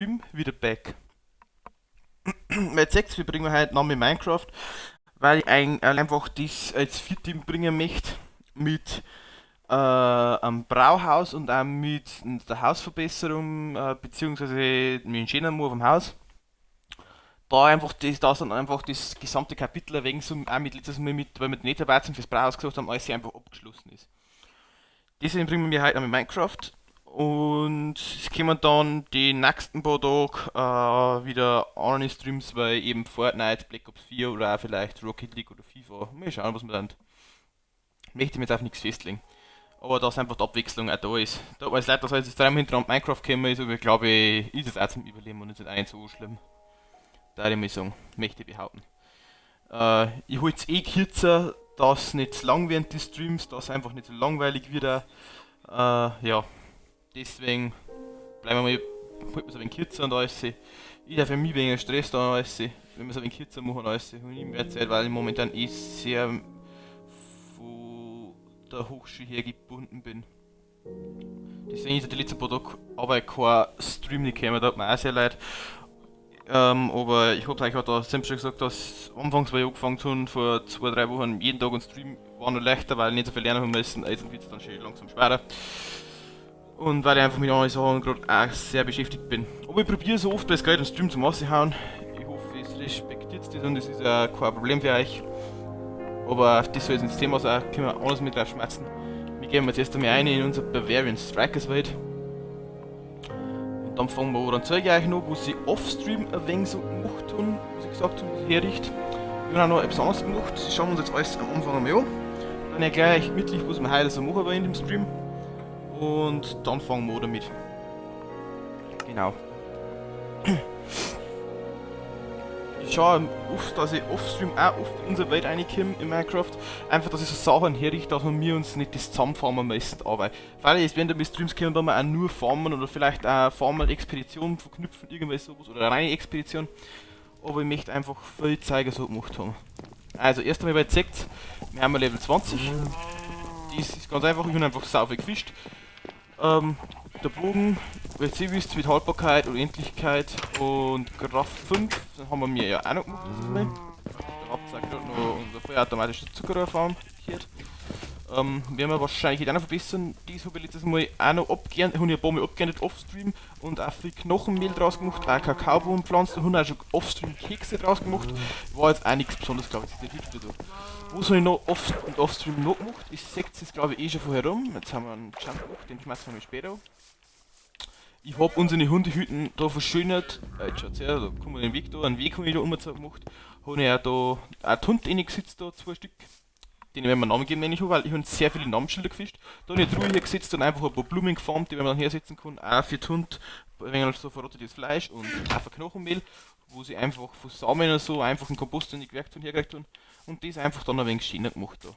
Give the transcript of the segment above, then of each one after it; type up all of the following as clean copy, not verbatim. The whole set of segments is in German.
Stream wieder back. Jetzt seht ihr, wir bringen heute Name Minecraft, weil ich einfach das als Vierteam bringen möchte mit einem Brauhaus und auch mit der Hausverbesserung, beziehungsweise mit dem schönen Move am Haus. Da einfach das dann einfach das gesamte Kapitel ein wenig so, auch mit letztes Mal mit, weil wir nicht dabei sind fürs Brauhaus gesagt haben, alles einfach abgeschlossen ist. Deswegen bringen wir heute Name Minecraft. Und es kommen dann die nächsten paar Tage wieder andere Streams, weil eben Fortnite, Black Ops 4 oder auch vielleicht Rocket League oder FIFA. Mal schauen, was wir dann. Möchte ich mir jetzt auf nichts festlegen. Aber dass einfach die Abwechslung auch da ist. Da weiß leid, dass jetzt dreimal hintereinander Minecraft gekommen ist, aber ich glaube, ist es auch zum Überleben und ist nicht so schlimm. Da würde ich mal sagen, möchte ich behaupten. Ich halte es kürzer, dass es nicht zu lang während des Streams, dass es einfach nicht so langweilig wird. Ja, deswegen bleiben wir mal, halten wir es ein wenig kürzer und alles. Ich darf für mich weniger Stress da und alles, wenn wir es ein wenig kürzer machen und alles. Und ich mehr Zeit, weil ich momentan sehr von der Hochschule her gebunden bin. Deswegen ist die letzten paar Tage aber kein Stream nicht gekommen, da hat mir auch sehr leid. Aber ich habe euch auch da selbst schon gesagt, dass anfangs, weil ich angefangen habe, vor 2-3 Wochen jeden Tag ein Stream war noch leichter, weil ich nicht so viel lernen haben müssen, jetzt wird es dann schon langsam schwerer. Und weil ich einfach mit anderen Sachen gerade auch sehr beschäftigt bin. Aber ich probiere so oft, weil es gerade einen Stream zum Raushauen. Ich hoffe, es respektiert das und es ist ja kein Problem für euch. Aber das soll jetzt ins Thema sein, können wir anders mit drauf schmerzen. Wir gehen jetzt erst einmal ein in unser Bavarian Strikers Welt. Und dann fangen wir an. Dann zeige ich euch noch, wo sie offstream ein wenig so gemacht haben, was ich gesagt habe, was ich herrichte. Wir haben auch noch etwas anderes gemacht, das schauen wir uns jetzt alles am Anfang einmal an. Dann erkläre ich euch gemütlich, was wir heute so machen wollen in dem Stream. Und dann fangen wir damit. Genau. Ich schaue oft, dass ich offstream auch oft in unsere Welt reinkomme in Minecraft. Einfach, dass ich so Sachen herrichte, dass wir uns nicht das zusammenfarmen müssen. Aber weil es werden da mit Streams kommen, da wir auch nur farmen oder vielleicht auch farmen, Expeditionen verknüpfen, irgendwas sowas oder eine reine Expedition. Aber ich möchte einfach viel zeigen, so gemacht haben. Also, erst einmal bei Z, wir haben Level 20. Das ist ganz einfach, ich habe einfach sau viel gefischt. Der Bogen, weil ihr wisst, mit Haltbarkeit, Unendlichkeit und Kraft 5, dann haben wir mir ja auch noch gemacht dieses Mal. Da habt ihr gerade noch unser vollautomatisches Zuckerrohrfarm hier. Werden wir wahrscheinlich auch noch verbessern. Dies habe ich letztes Mal auch noch abgeerntet, habe ich ein paar Mal abgeerntet offstream und auch viel Knochenmehl draus gemacht, auch Kakaobohnen pflanzt und auch schon offstream Kekse draus gemacht. War jetzt auch nichts Besonderes, glaube ich, das ist der Hit da. Was habe ich noch offstream noch gemacht? Ich sehe es glaube ich schon vorher rum. Jetzt haben wir einen Jump gemacht, den schmeißen wir mal später an. Ich habe unsere Hundehütten da verschönert. Jetzt schaut's her, da kommen wir den Weg da, einen Weg habe ich da gemacht. Habe ich auch da einen Hund reingesetzt, da 2 Stück. Den werden wir Namen geben, wenn ich habe, weil ich habe sehr viele Namensschilder gefischt. Da habe ich eine Truhe hier gesetzt und einfach ein paar Blumen geformt, die man dann hersetzen kann. Auch für den Hund, ein wenig so verrottetes Fleisch und auch für Knochenmehl, wo sie einfach von Samen oder so einfach einen Kompost in die Gewerkzeug hergekriegt haben. Und das einfach dann ein wenig schöner gemacht da.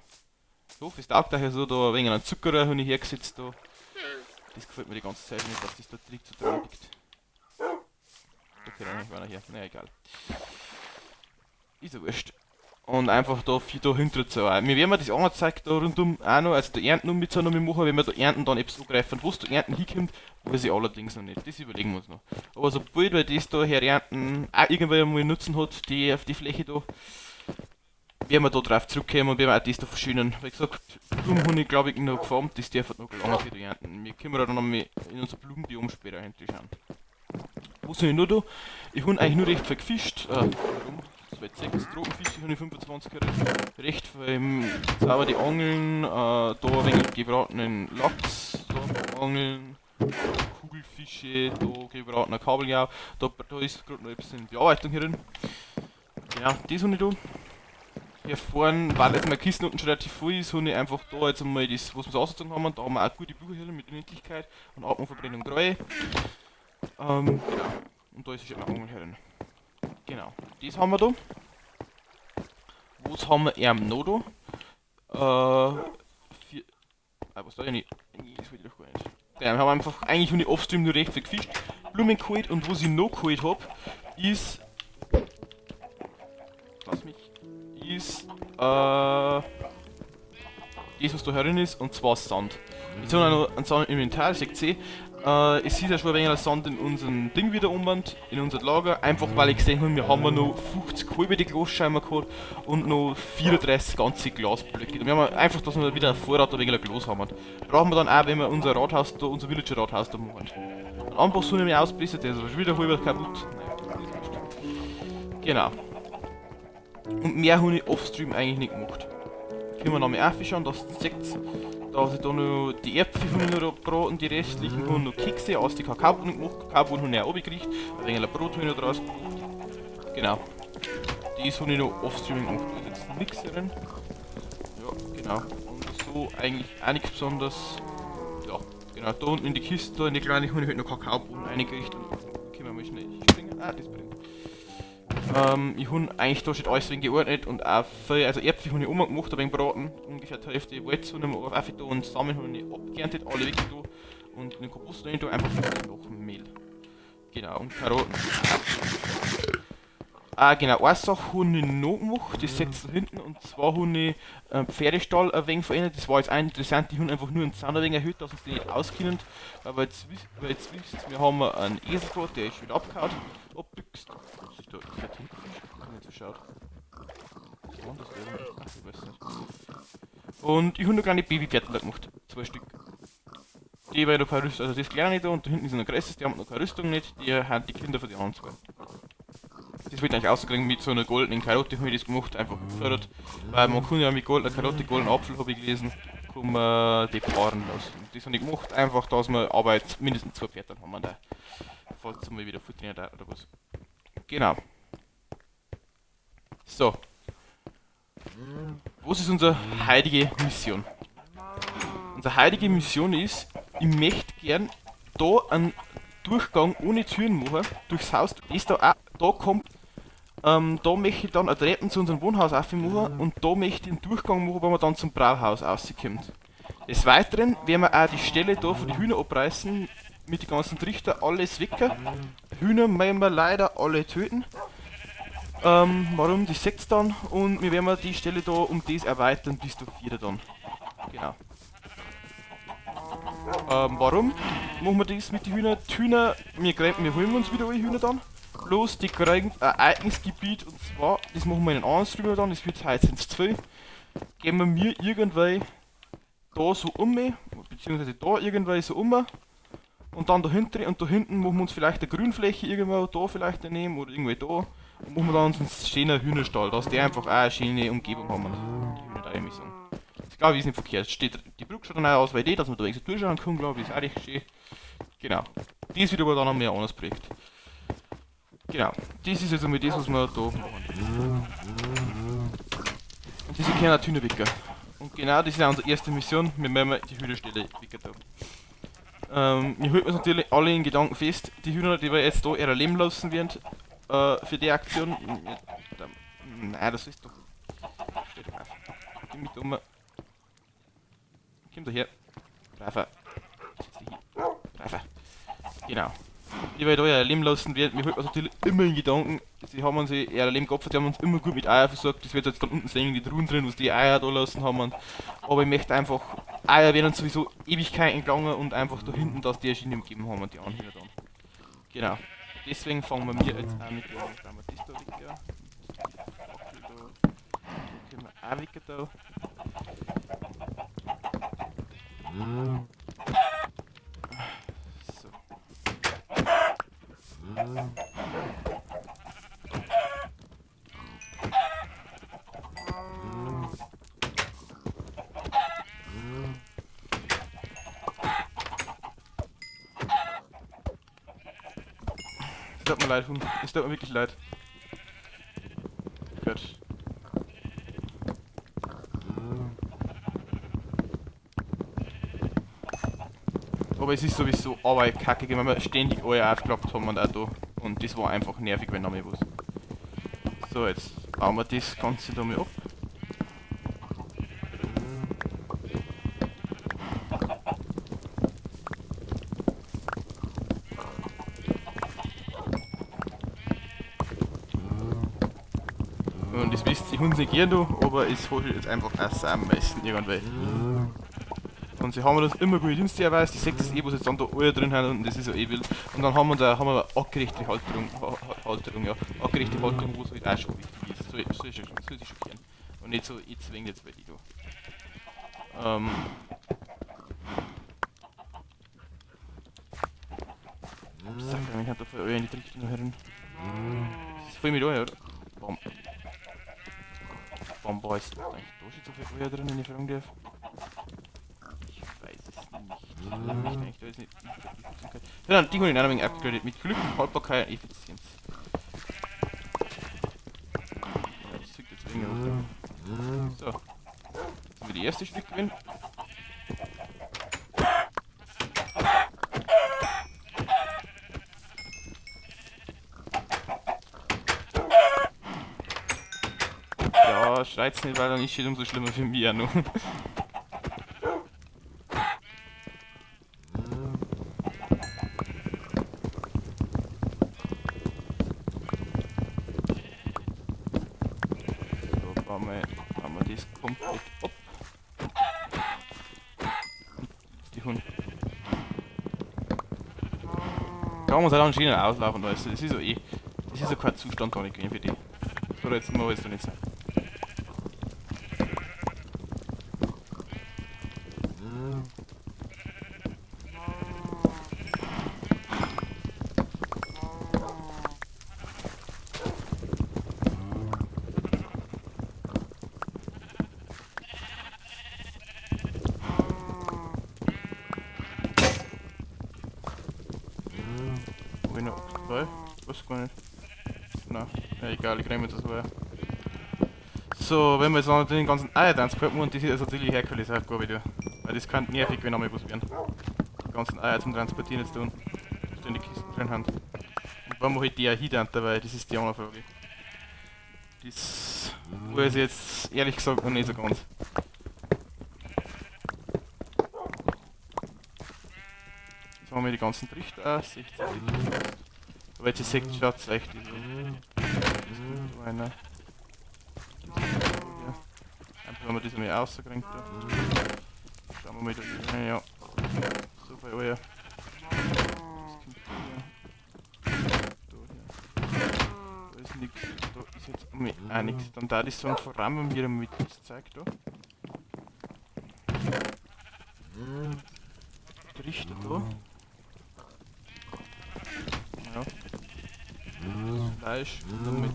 Ich hoffe, es taugt euch so, da ein wenig einen Zucker habe ich hergesetzt da. Das gefällt mir die ganze Zeit nicht, dass das da direkt so dran liegt. Okay, dann war er hier. Naja, egal. Ist ja wurscht. Und einfach da hinter zu. Wir werden das angezeigt da rundum auch noch, also der Ernten mit so noch machen, wenn wir da Ernten dann etwas angreifen. Wo es da Ernten hinkommt, weiß ich allerdings noch nicht. Das überlegen wir uns noch. Aber sobald wir das da her ernten, auch irgendwann mal Nutzen hat, die auf die Fläche da, werden wir da drauf zurückkommen und werden wir auch das da verschönern. Wie gesagt, Blumen habe ich glaube ich noch geformt, das darf noch lange wieder ernten. Wir können dann nochmal in unser Blumenbiom später endlich schauen. Was habe ich noch da? Ich habe eigentlich nur recht viel gefischt. Warum? 6 Tropenfische habe ich 25 recht viel. Sauber die Angeln, da ein wenig gebratenen Lachs, da Angeln, Kugelfische, da gebratener Kabeljau, da ist gerade noch ein bisschen Bearbeitung hier drin. Ja, das habe ich da. Hier vorne, weil jetzt meine Kiste unten schon relativ voll ist, habe ich einfach da jetzt einmal das, was wir so ausgezogen haben. Da haben wir auch gute Bücher hier mit Unendlichkeit und Atmungsverbrennung 3. Genau. Und da ist schon eine Angel herin. Genau. Das haben wir da. Was haben wir noch da? Was da ja nicht. Das will ich doch gar nicht. Ja, wir haben einfach eigentlich nur offstream nur recht viel gefischt. Blumen geholt und was ich noch geholt habe, ist. Lass mich. Ist. Das was da herin ist und zwar Sand. Jetzt haben wir noch einen Sand im Inventar, seht ihr. Es ist ja schon ein wenig Sand in unserem Ding wieder umwand, in unser Lager. Einfach weil ich gesehen habe, wir haben noch 50 halbe Glasscheiben gehabt und noch 34 ganze Glasblöcke. Wir haben einfach, dass wir wieder einen Vorrat oder ein Glas haben. Brauchen wir dann auch, wenn wir unser Rathaus da, unser Villager-Rathaus da machen. Ein Anbau soll nämlich ausbessern, der ist aber schon wieder halber kaputt. Nein, das ist wurscht. Genau. Und mehr habe ich offstream eigentlich nicht gemacht. Können wir noch mehr anschauen, dass ihr seht, da habe ich da noch die Äpfel noch gebraten, die restlichen haben noch Kekse aus den Kakaobohnen gemacht, Kakaobohnen habe ich auch runtergekriegt, ein wenig Brot habe ich noch draus gemacht. Genau. Das habe ich noch offstream gemacht. Da ist jetzt nichts drin. Ja, genau. Und so eigentlich auch nichts besonders. Ja, genau. Da unten in die Kiste, da in die kleine, habe ich halt noch Kakaobohnen eingerichtet. Können wir mal schnell springen. Ah, das bringt. Ich habe eigentlich da schon alles drin geordnet und auch viel, also Äpfel habe ich auch gemacht, ein wenig braten, ungefähr die Hälfte Walz habe ich mir einfach da und Samen habe ich abgeerntet, alle weg da und in den Kompost rein da, einfach noch Mehl. Genau, und Karotten. Ah genau, eine Sache habe ich noch gemacht, das seht ihr da hinten, und zwar habe ich Pferdestall ein wenig verändert, das war jetzt auch interessant, die haben einfach nur einen Zahn ein wenig erhöht, dass sie sich nicht auskennen, weil jetzt wisst, wir haben einen Esel da, der ist wieder abgehauen, abbüchst. Was ist da? Ist der Tintenfisch? Ich habe nicht so geschaut. Was war das denn? Ach, ich weiß nicht. Und ich habe noch kleine Babypferdler gemacht, 2 Stück. Die haben noch keine Rüstung, also das kleine da und da hinten ist noch ein größeres, die haben noch keine Rüstung nicht, die haben die Kinder von den anderen zwei. Das wird eigentlich ausgegangen mit so einer goldenen Karotte, habe ich das gemacht, einfach gefördert. Weil man kann ja mit goldener Karotte, goldenen Apfel, habe ich gelesen, kann man die paaren lassen. Und das habe ich gemacht, einfach, dass wir aber jetzt mindestens 2 Pferde haben wir da. Falls mal wieder futtern da oder was. Genau. So. Was ist unsere heutige Mission? Unsere heutige Mission ist, ich möchte gern da einen Durchgang ohne Türen machen, durchs Haus. Das da kommt. Da möchte ich dann eine Treppen zu unserem Wohnhaus aufmachen und da möchte ich einen Durchgang machen, wo man dann zum Brauhaus rauskommt. Des Weiteren werden wir auch die Stelle da von den Hühnern abreißen, mit den ganzen Trichter alles wecken. Hühner müssen wir leider alle töten. Warum? Das seht ihr dann und wir werden die Stelle da um das erweitern bis zu 4 dann. Genau. Warum machen wir das mit den Hühnern? Die Hühner, wir holen uns wieder alle Hühner dann. Bloß die kriegen ein eigenes Gebiet und zwar, das machen wir in einem anderen Streamer dann, das wird heute sind es 2. Gehen wir mir irgendwie da so beziehungsweise da irgendwie so und dann dahinter und da hinten machen wir uns vielleicht eine Grünfläche irgendwo da vielleicht daneben oder irgendwie da und machen wir dann uns einen schönen Hühnerstall, dass die einfach auch eine schöne Umgebung haben. Die Hühner da irgendwie so. Das glaube ich ist nicht verkehrt. Steht die Brücke schon dann auch aus, weil dass man da irgendwie so durchschauen kann, glaube ich, ist auch recht schön. Genau. Das wird aber dann noch ein anderes Projekt. Genau, das ist also mit das, was wir da machen. Und diese können auch Hühner wecken. Und genau das ist auch unsere erste Mission, wir müssen die Hühnerstelle wecken da. Wir halten uns natürlich alle in Gedanken fest, die Hühner, die wir jetzt da ihr Leben lassen werden, für die Aktion. Nein, das ist doch. Steht doch auf. Geh mit um. Komm da her. Braver. Braver. Genau. Die wir da ihr Leben lassen werden, wir halten uns natürlich immer in Gedanken, sie haben uns ihr Leben geopfert, die haben uns immer gut mit Eier versorgt, das wird jetzt dann unten sehen, die Truhen drin, was die Eier da lassen haben. Aber ich möchte einfach, Eier werden uns sowieso Ewigkeiten gelangen und einfach da hinten, dass die Erschienen gegeben haben und die Anhörer dann. Genau. Deswegen fangen wir jetzt auch mit dem, wenn wir das da weg, können wir auch weg da. Es tut mir leid, Hund. Es tut mir wirklich leid. Gut. Aber es ist sowieso aber kacke, wenn wir ständig alle aufgeklappt haben und auch da. Und das war einfach nervig, wenn noch mal was. So, jetzt bauen wir das Ganze da mal ab. Und das wisst ihr, ich nicht gern da, aber es holt jetzt einfach auch am meisten irgendwie. Und sie haben das immer gut Dienstjahrweise, die 6 ist was jetzt dann da alle drin haben und das ist ja eh wild. Und dann haben wir da eine artgerechte Halterung, ja. Artgerechte Halterung, wo es halt auch schon wichtig ist. Soll die schon kehren. Und nicht so, ich zwing jetzt bei die da. Sag mal, ich hab da voll in die Richtung herum. Das ist voll mit euch, oder? Bam. Bam, boah, ist da steht so viel Eier drin, wenn ich fragen darf. Ich weiß es nicht. Da ist nicht ja, dann, die hole ich auch noch ein wenig upgradet. Mit Glück, Haltbarkeit, Effizienz. Ja, das zieht jetzt weniger runter. So. Jetzt haben wir die erste Stück gewinnen. Ja, schreit's nicht, weil dann ist es umso schlimmer für mich auch noch. So, bauen wir das komplett ab. Jetzt die Hunde. Da muss halt anscheinend auslaufen, weißt du, das ist so eh. Das ist so kein Zustand gar nicht gewesen für die. So, jetzt mal jetzt doch nicht sein. Wo bin ich noch? Zwei? Was gar nicht. Na, ja, egal, ich nehme jetzt das mal. So, wenn wir jetzt noch den ganzen Eiertanz packen und das ist also natürlich Herkulesaufgabe wieder. Weil das kann nervig, wenn einmal was werden. Die ganzen Eier zum Transportieren jetzt tun. Die Kisten drin haben. Und wann mache ich die auch hin dabei? Das ist die andere Frage. Das weiß ich jetzt ehrlich gesagt noch nicht so ganz. Jetzt haben wir die ganzen Trichter auch, 16 Trichter. Aber jetzt ist es schaut es echt so. Das kommt so einer. Einfach wenn man das einmal rauskriegt. Schauen wir mal da rein, ja. So viel Eier. Da ist nichts, da ist jetzt auch nichts. Dann da die so voran wir mit das Zeug da. Der Richter da. Ja. Das Fleisch, damit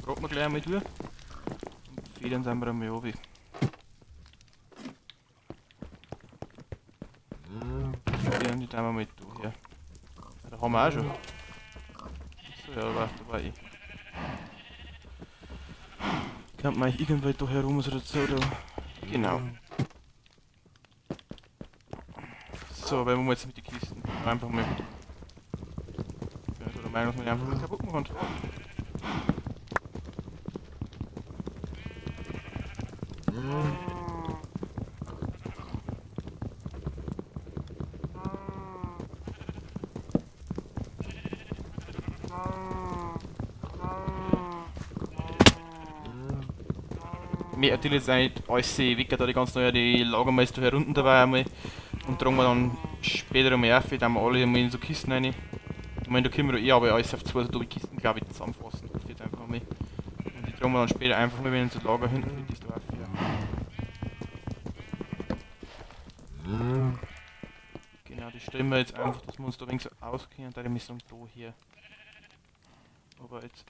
braten wir gleich einmal durch. Und federn sind wir einmal runter. Die tun wir mit hier. Da haben wir auch schon. So, ja, warte, da war ich. Kann man irgendwo da herum oder so, oder? Genau. So, wenn wir jetzt mit den Kisten einfach mal. Ich bin so der Meinung, dass man die einfach mal kaputt machen kann. Mir natürlich jetzt nicht alles Wicker da die ganz neue, die lagern wir jetzt da herunten dabei einmal und tragen wir dann später einmal auf, dann wir alle einmal in so Kisten rein. Ich meine, da können wir aber alles auf zwei so Kisten, glaube ich, zusammenfassen. Das jetzt einfach einmal. Und die tragen wir dann später einfach mal, wenn so Lager hinten für das da auf. Ja. Genau, die stellen wir jetzt einfach, dass wir uns da ein wenig so auskennen, da wir sagen, da hier. Aber jetzt.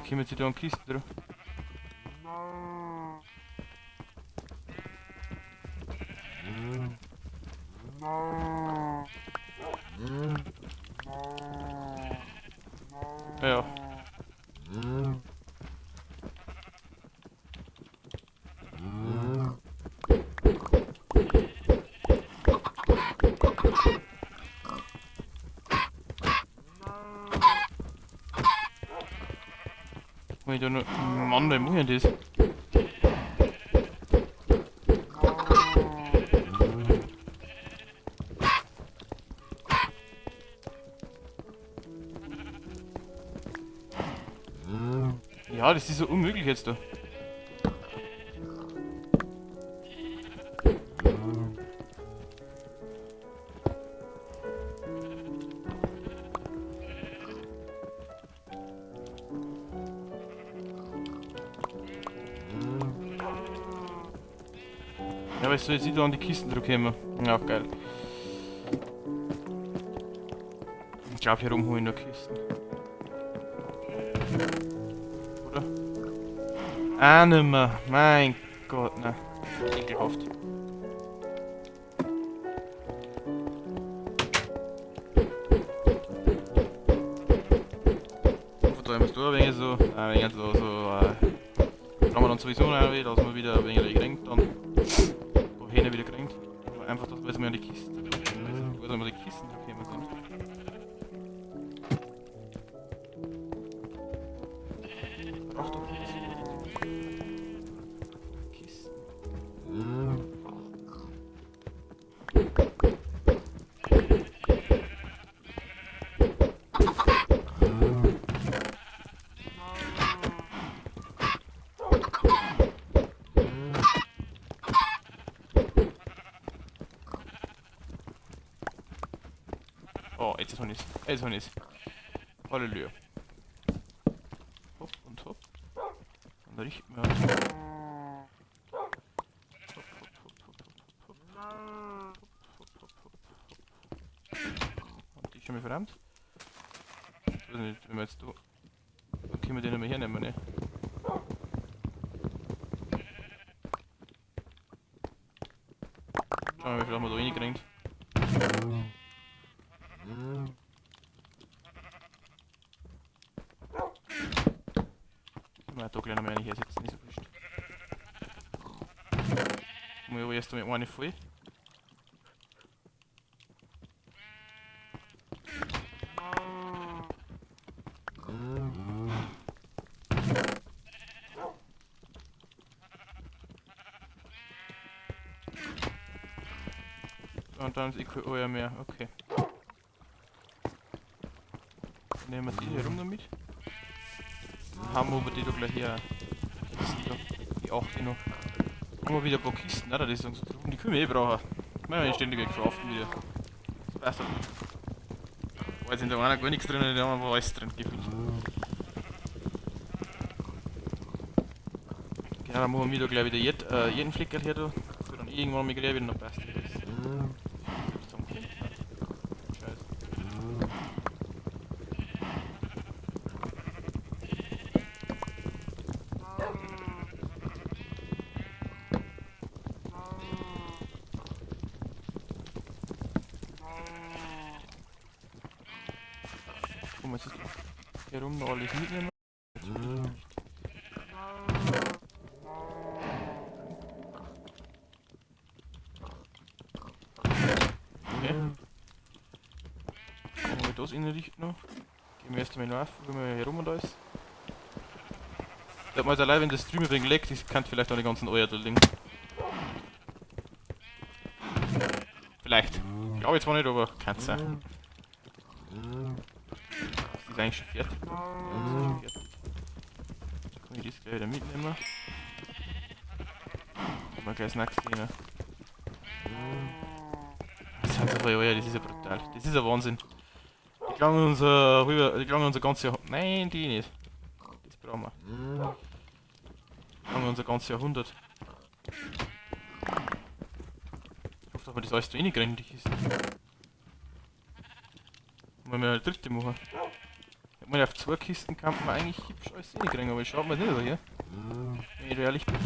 Wie kommen jetzt da an Kisten drauf? Ja. Wenn ich da noch. Mann, wer muss ich das? Ja, das ist so unmöglich jetzt da. Ja, aber ich soll jetzt wieder an die Kisten drücken. Ja, geil. Ich glaube, hier rum hole ich noch Kisten. Oder? Ah, nimmer. Mein Gott, ne. Ekelhaft. Von da musst du ein wenig so, kann man dann sowieso noch wieder, dass man wieder ein wenig gekränkt dann. Wohin wieder gekränkt. Aber einfach, dass wir an die Kisten, wo wir die Kisten gekommen sind. Ach doch, Kisten. Oh, jetzt habe ich es. Jetzt habe ich es. Halleluja. Hopp und hopp. Und dann richten wir. Hopp, hopp, hopp, hopp, hopp, hopp. Und die ist schon mal verdammt. Ich weiß nicht, wenn wir jetzt da. Dann können wir den nicht mehr hernehmen, ne? Schauen wir mal, wie viel haben wir da reingekriegt. Na, da gleich noch mal eine hersetzen, nicht so wurscht. Muss ich aber erst einmal eine voll. Und dann ist EQO mehr, okay. Dann nehmen wir die hier rum damit. Dann haben wir aber die da gleich hier. Die 8 noch. Haben wir wieder ein paar Kisten, ne? Das ist so drum. Die können wir eh brauchen. Machen wir ständig craften wieder. Das passt halt. Da ist in der einen gar nichts drin, in der anderen war alles drin gefühlt. Genau, dann machen wir da gleich wieder jeden Fleckerl her da. So dann irgendwann mal gleich wieder noch passt. Scheiße. Guck mal, jetzt ist hier rum noch alles mitnehmen. Okay. Machen wir das inrichten noch. Gehen wir erst einmal laufen, gucken wir hier rum und alles. Sag mal, allein wenn das Stream wegen leckt, ich kann vielleicht auch die ganzen Eier da liegen. Vielleicht. Glaube ich zwar nicht, aber kann es sein. Das ist eigentlich schon fertig. Ja, das ist schon fertig. Kann ich das gleich wieder mitnehmen. Kann man gleich Snacks nehmen. Das sind so viele Eier, das ist ja brutal. Das ist ja Wahnsinn. Die klangen unser ganzes Jahrhundert. Nein, die nicht. Das brauchen wir. Die klangen unser ganzes Jahrhundert. Ich hoffe, dass wir das alles da reinkriegen, die Kisten. Wollen wir eine dritte machen? Ich meine, auf 2 Kisten kann man eigentlich hübsch alles reinkriegen, aber ich schau mir das nicht hier. Wenn ich ehrlich bin.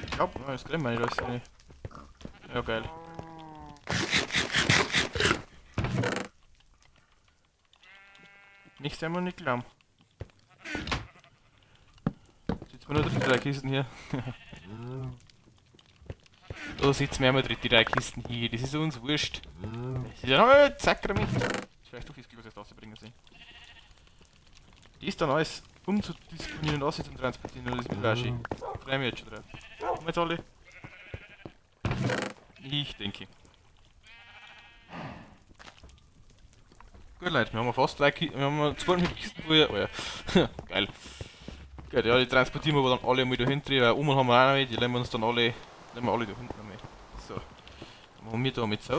Ich glaub, das kriegen wir nicht alles rein. Ja, geil. Nichts einmal nicht glauben. Jetzt sitzen wir nur 3 Kisten hier. Da sitzen wir einmal 3 Kisten hier, das ist uns wurscht. Das ist ja noch ein Sakrament. Das ist vielleicht doch das Glück, was das bringen sind. Die ist dann alles umzudisponieren und zum Transportieren, und das ist mit Laschi. Freue mich jetzt schon drauf. Kommen jetzt alle? Ich denke. Gut, Leute, wir haben fast wir haben 200 Kisten vorher. Oh ja. Geil. Gut, ja, die transportieren wir aber dann alle mal da hinten, weil Oma haben wir auch noch nicht, die nehmen wir uns dann alle, nehmen wir alle da hinten noch mit. So, dann machen wir da mit so.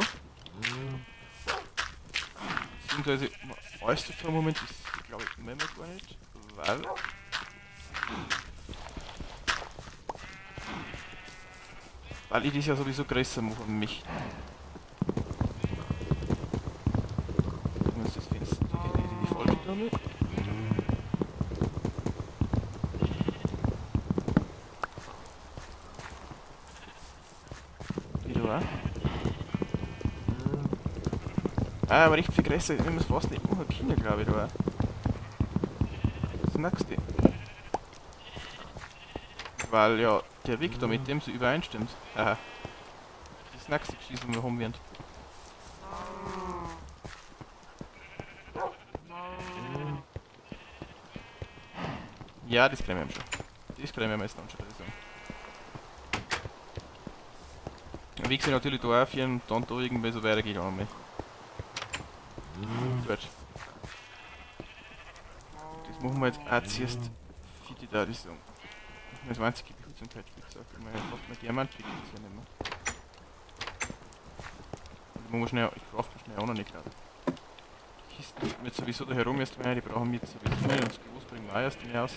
Beziehungsweise, alles dazu im Moment, das glaube ich, nehmen wir gar nicht, weil ich das ja sowieso größer machen möchte. Das Fenster, die falsche da mit. Die da auch. Ah, aber recht viel größer, wenn wir es fast nicht machen können, glaube ich, da auch. Das nächste. Weil ja der Weg da mit dem so übereinstimmt. Aha. Das nächste Geschiss, was wir haben werden. Ja, das kriegen wir schon. Das kriegen wir meistens dann schon, würde ich sagen. Der Weg sind natürlich da auch für und dann da irgendwie so weitergeht auch mal. Gut. Das machen wir jetzt auch zuerst für die da, die sagen. Das einzige Behutsamkeit, wie gesagt. Ich meine, fast mal Diamant kriegt das ja nicht mehr. Die machen wir schnell, ich crafte schnell auch noch nicht, glaube ich. Die Kisten die wir sowieso da herum erst rein, die brauchen wir jetzt sowieso nicht. Und das Groß bringen wir auch erst mehr aus.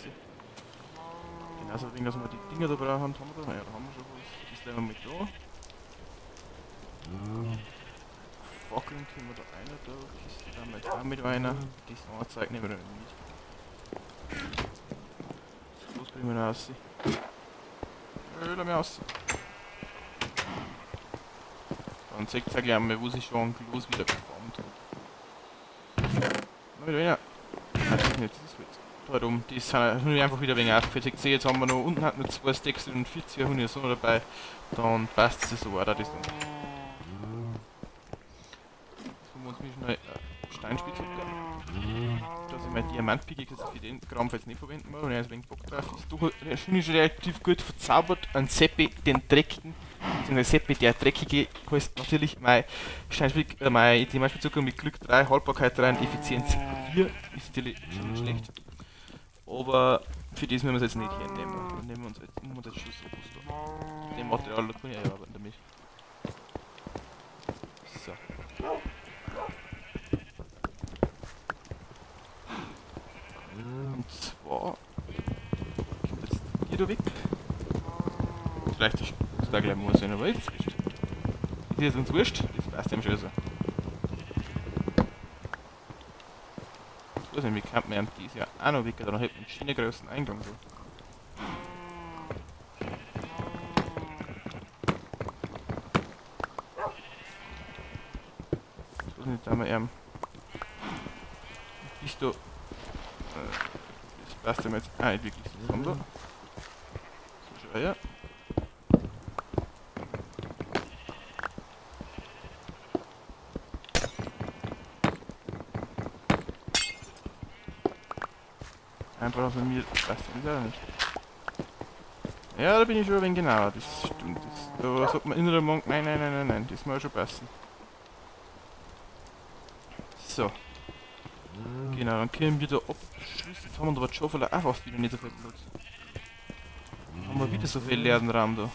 Genauso wegen, dass wir die Dinger da brauchen, haben wir da? Ja, da haben wir schon was. Das nehmen wir mit da. Fackeln können wir da einer da. Kiste da haben wir jetzt auch mit einer. Das Anzeige nehmen wir da nicht mit. Das Groß bringen wir da raus. Ja, lass mich raus. Dann zeigt es ja gleich mal, wo sich schon los wieder geformt hat. Na, wieder einer. Nein, das ist nicht, das ist gut. Da rum, die sind einfach wieder ein wenig aufgefertigt. Sehe, jetzt haben wir noch unten hat noch 2 Stacks und 40 Hunde so noch dabei. Dann passt es so, oder das dann. Jetzt haben wir uns mich schnell Steinspitz abgeben. Dass ich mein Diamantpicke jetzt für den Kram jetzt nicht verwenden muss, und er ist ein wenig Bock drauf. Ist doch schon relativ gut verzaubert. An Seppi, den dreckigen, beziehungsweise Seppi, der dreckige, heißt natürlich mein Steinspitz, mein Diamantspitzzucker mit Glück 3, Haltbarkeit 3 und Effizienz 4. Ist natürlich schon nicht schlecht. Aber für das müssen wir es jetzt nicht hernehmen. Dann nehmen wir uns jetzt schon so was da. Mit dem Material da kann ich ja arbeiten damit. So. Und zwar kommt jetzt hier da weg. Vielleicht ist da gleich mal sein, aber jetzt wurscht. Das ist uns wurscht, das passt dem schon so. Ich weiß nicht, wie kann man dieses Jahr auch noch weg, dann hätten wir einen schienengroßen Eingang da. Ich weiß nicht, da wir ist da. Das passt ja jetzt auch nicht wirklich zusammen da. So schau her. Einfach von mir passt das auch nicht. Ja, da bin ich schon ein wenig genauer, das stimmt. Da sollte man innerer Monk. Nein, das muss schon passen. So. Genau, dann können wir da abschließen. Jetzt haben wir da was schon vielleicht auch fast wieder nicht so viel Platz. Haben wir wieder so viel leeren Raum da.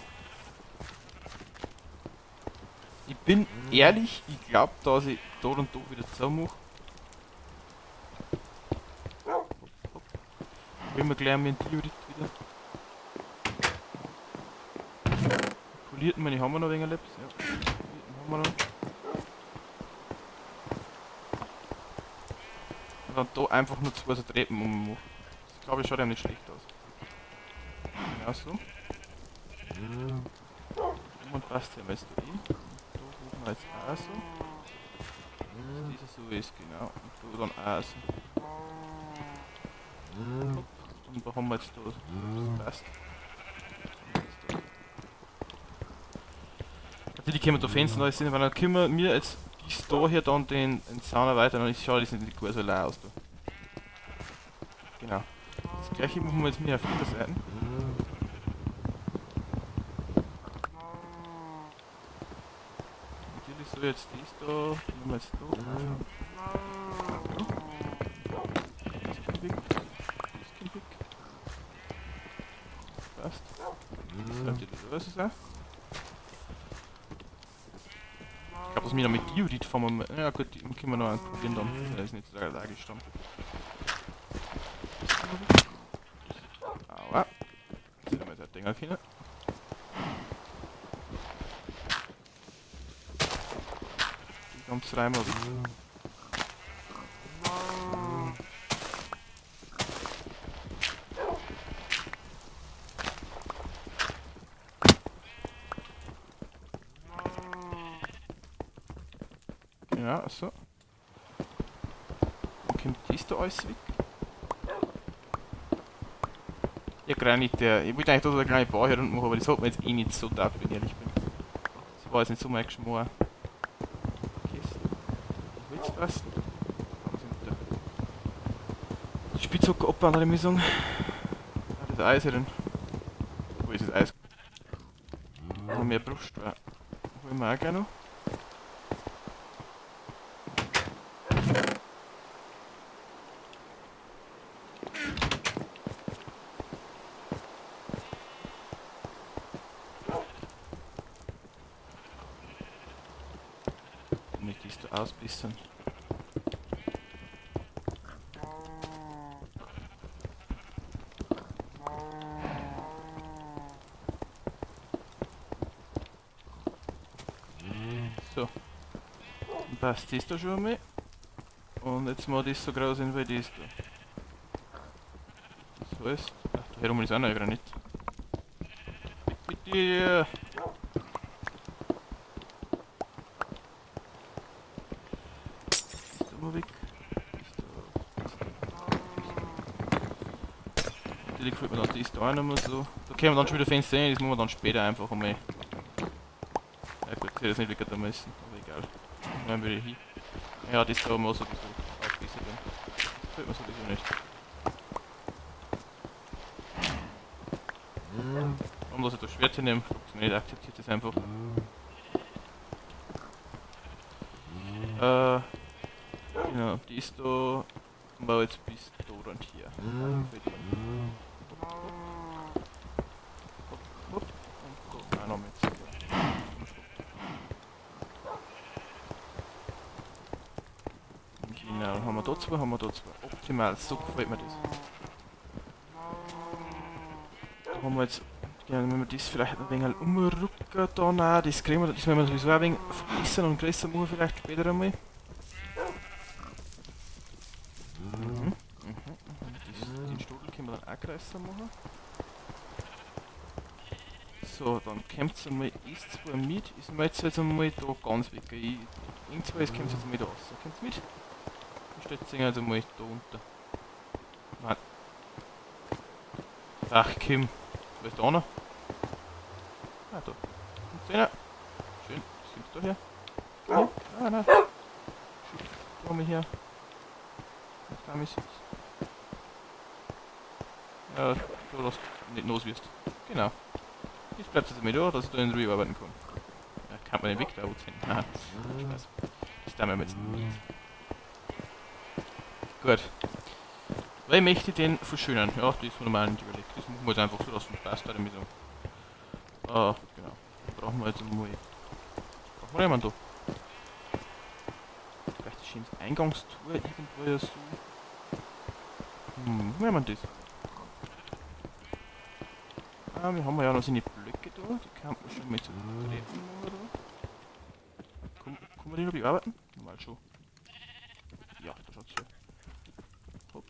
Ich bin ehrlich, ich glaube, dass ich da und da wieder zusammen mache. Wenn wir gleich mit dem Diorit wieder. Polierten meine haben wir noch wegen Labs. Ja, polierten haben wir noch. Und dann da einfach nur 2 so Treppen ummachen. Das glaube ich schaut ja nicht schlecht aus. Genau so. Und passt ja meist da eh. Da machen wir jetzt auch so. Dass dieser so ist, genau. Und da dann auch so. Und da haben wir jetzt da. Das passt. Natürlich können wir da Fenster neu sehen, weil dann können wir jetzt bis daher dann den Sauna weiter, dann schaut das nicht gut so leer aus da. Genau. Das gleiche machen wir jetzt mehr auf der Seite. Natürlich so jetzt das da, nehmen wir jetzt da. ist es auch. Ich glaube, dass wir noch mit Diorit fahren. Ja gut, die können wir noch probieren dann. Der ist nicht so allergisch dann. Aua. Jetzt haben wir jetzt ein Dinger können. Die kommt dreimal weg. Ja, so. Dann kommt dies da alles weg. Ja, Granit, ich wollte eigentlich da so eine kleine Bar hier unten machen, aber das hat mir jetzt eh nicht so taugt, wenn ich ehrlich bin. Das war jetzt nicht so mein Geschmack. Kiste. Holzfasten. Die Spitzhacke abwandern, muss ich sagen. Ah, das Eis hier drin. Wo ist das Eis? Noch mehr Brust. Ja. Holen wir auch gleich noch. Nicht ist da ausbissen. So. Dann passt das da schon einmal. Und jetzt mal das so groß hin wie das da. Das heißt. Ach, da herum ist auch noch ein Granit. Bitte! Ist da mal weg. Natürlich gefällt mir dann das da auch noch mal so. Da können wir dann schon wieder Fenster rein, das machen wir dann später einfach einmal. Ja gut, ich hätte das nicht wirklich da müssen, aber egal. Dann würde ich hin. Ja, das da mal sowieso aufbissen dann. Das gefällt mir sowieso nicht. Warum dass ich das Schwert hinnehmen? Funktioniert, akzeptiert das einfach. Genau, die ist da. Mal jetzt bis da und hier. Hopp, und da auch noch mit. Genau, haben wir da zwei, haben wir da zwei. Optimal, so gefällt mir das. Da haben wir jetzt, gerne, wenn wir das vielleicht ein wenig umrücken da, nein, das kriegen wir, das werden wir sowieso ein wenig verbessern und größer machen vielleicht später einmal. Den Strudel können wir dann auch größer machen. So, dann kommt es einmal S2 mit, ist mir jetzt einmal da ganz weg. Irgendwo ist kommt es jetzt einmal da raus. Kommt es mit? Ich steht es jetzt einmal da unter. Nein. Ach Kim, wo ist da noch? Ah, da. Kommt's rein. Schön, was kommst du da her? Ja. Ah, nein. Schön, da haben wir hier. Da haben wir es. Ja, du das nicht los wirst. Genau. Jetzt bleibt es mir da, dass ich da in Ruhe arbeiten kann. Ja, kann man den Weg da wo hin. Aha. Spaß. Das tun wir jetzt nicht. Gut. Weil ich möchte den verschönern. Ja, das ist normal nicht überlegt. Das machen wir jetzt einfach so, dass es passt, damit so. Ah, genau. Brauchen wir jetzt einmal. Brauchen wir jemanden da? Vielleicht ist ins Eingangstor irgendwo ja so. Wo haben wir das? Ah, wir haben ja noch so eine Blöcke da, die kann man schon mit so treten oder? Kann man die noch bearbeiten? Mal schon. Ja, da schaut's so. Hopp.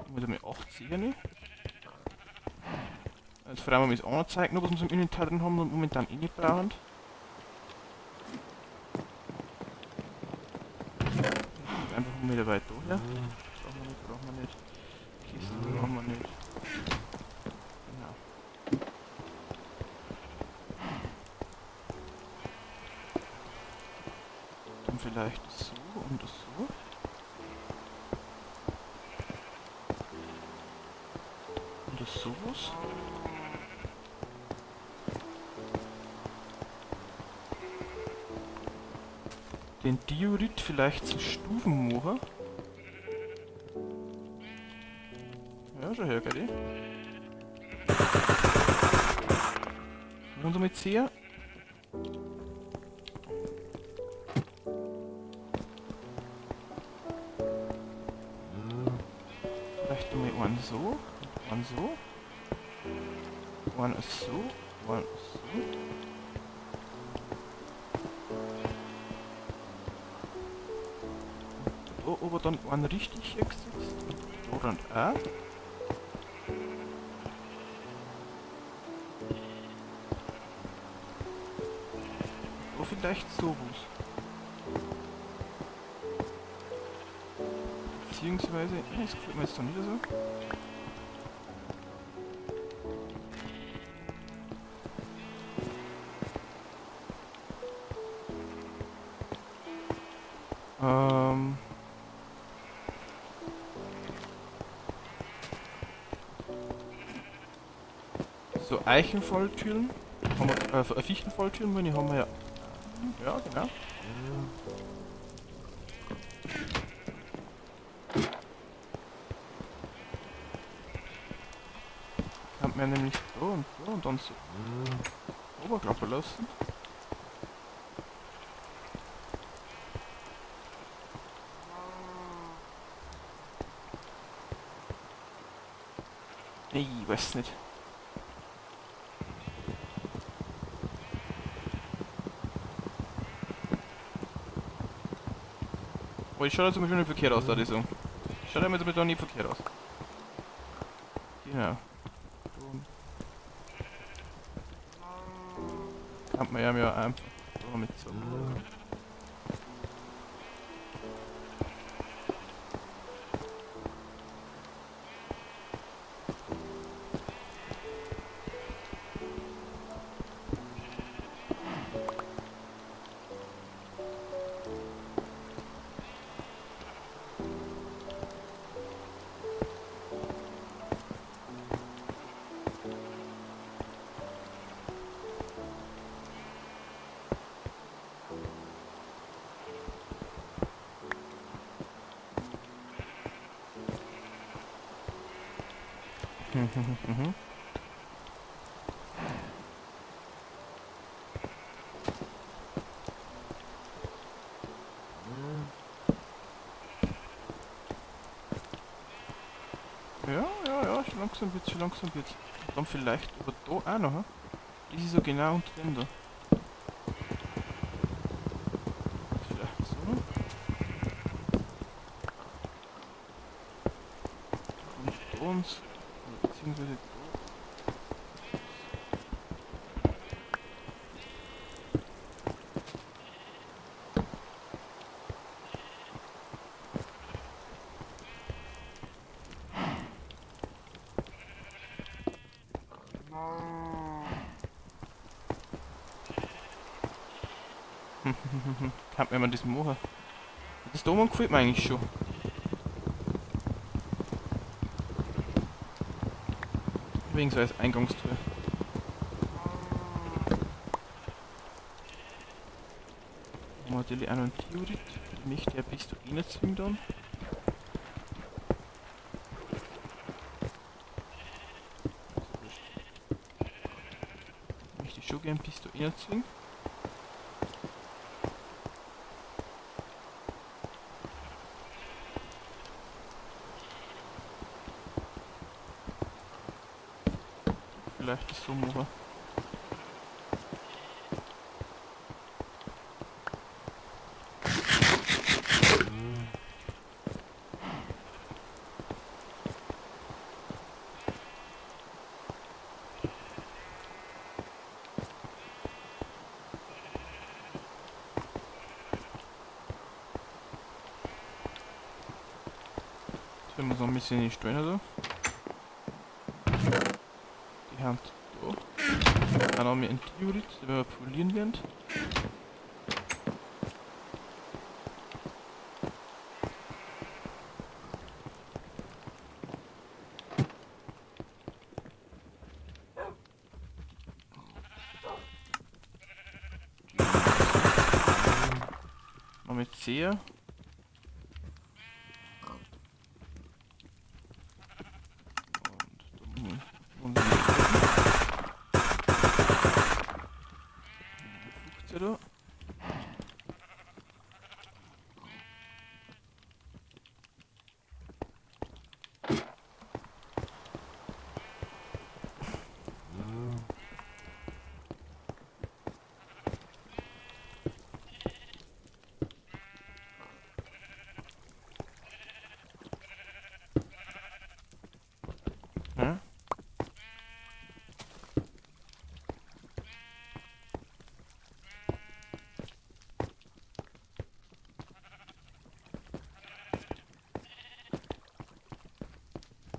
Muss ich mal 80 nicht. Jetzt fragen wir uns auch noch zeigen, was wir im Inventar drin haben und momentan eh nicht brauchen. Einfach mal wieder weiter her. Brauchen wir nicht. Kisten brauchen wir nicht. Genau. Dann vielleicht so und so. Und das sowas. Den Diorit vielleicht zu Stufen machen. Ja, schon her, gell? Und mit C. Vielleicht einmal einen so, einen so, einen so, einen so. Da aber dann einen richtig gesetzt. Da dann auch. Da vielleicht sowas. Beziehungsweise, das gefällt mir jetzt doch nicht so. So Eichenfalltüren. Haben wir, Fichtenfalltüren, wenn die haben wir ja. Ja, genau. Kann man nämlich da und dann so Oberklappe lassen. Nee, ich weiß nicht. Aber ich schaue jetzt mal nicht verkehrt aus, da die so. Schaut damit doch nicht verkehrt aus. Genau. Kann man ja einfach so mit so. Ja, schon langsam wird's, schon langsam wird's. Und dann vielleicht aber da auch noch, hm? Das ist so genau drin da. Vielleicht so. Und da uns, beziehungsweise da. Kann man das machen. Das da oben gefällt mir eigentlich schon. Übrigens als Eingangstür. Haben wir natürlich auch noch einen Theorit. Die möchte ja bis du eh nicht zwingen dann. Möchte ich schon gern bis du eh nicht zwingen. Vielleicht das so machen. Jetzt werden wir so ein bisschen in die Stöhne da. Die Hand da. Dann haben wir einen Theorit, den wir polieren werden. Noch mit C. Und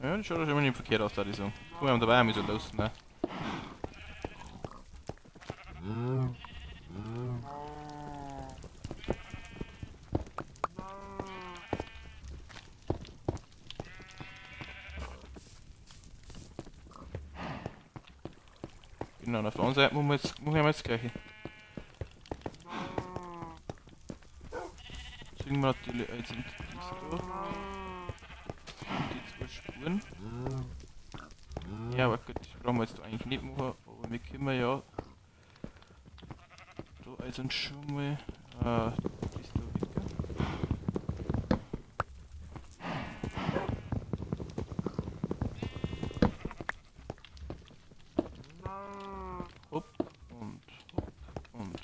Ja, das schaut ja schon mal nicht verkehrt aus, da die so. Guck mal, dabei haben wir so los, ne? Genau, und auf der anderen Seite machen wir jetzt das gleiche. Kriegen wir natürlich jetzt in die da. Und die zwei Spuren. Ja, aber gut, das brauchen wir jetzt eigentlich nicht machen, aber wir können ja da also schon mal das da weg. Hopp und hopp und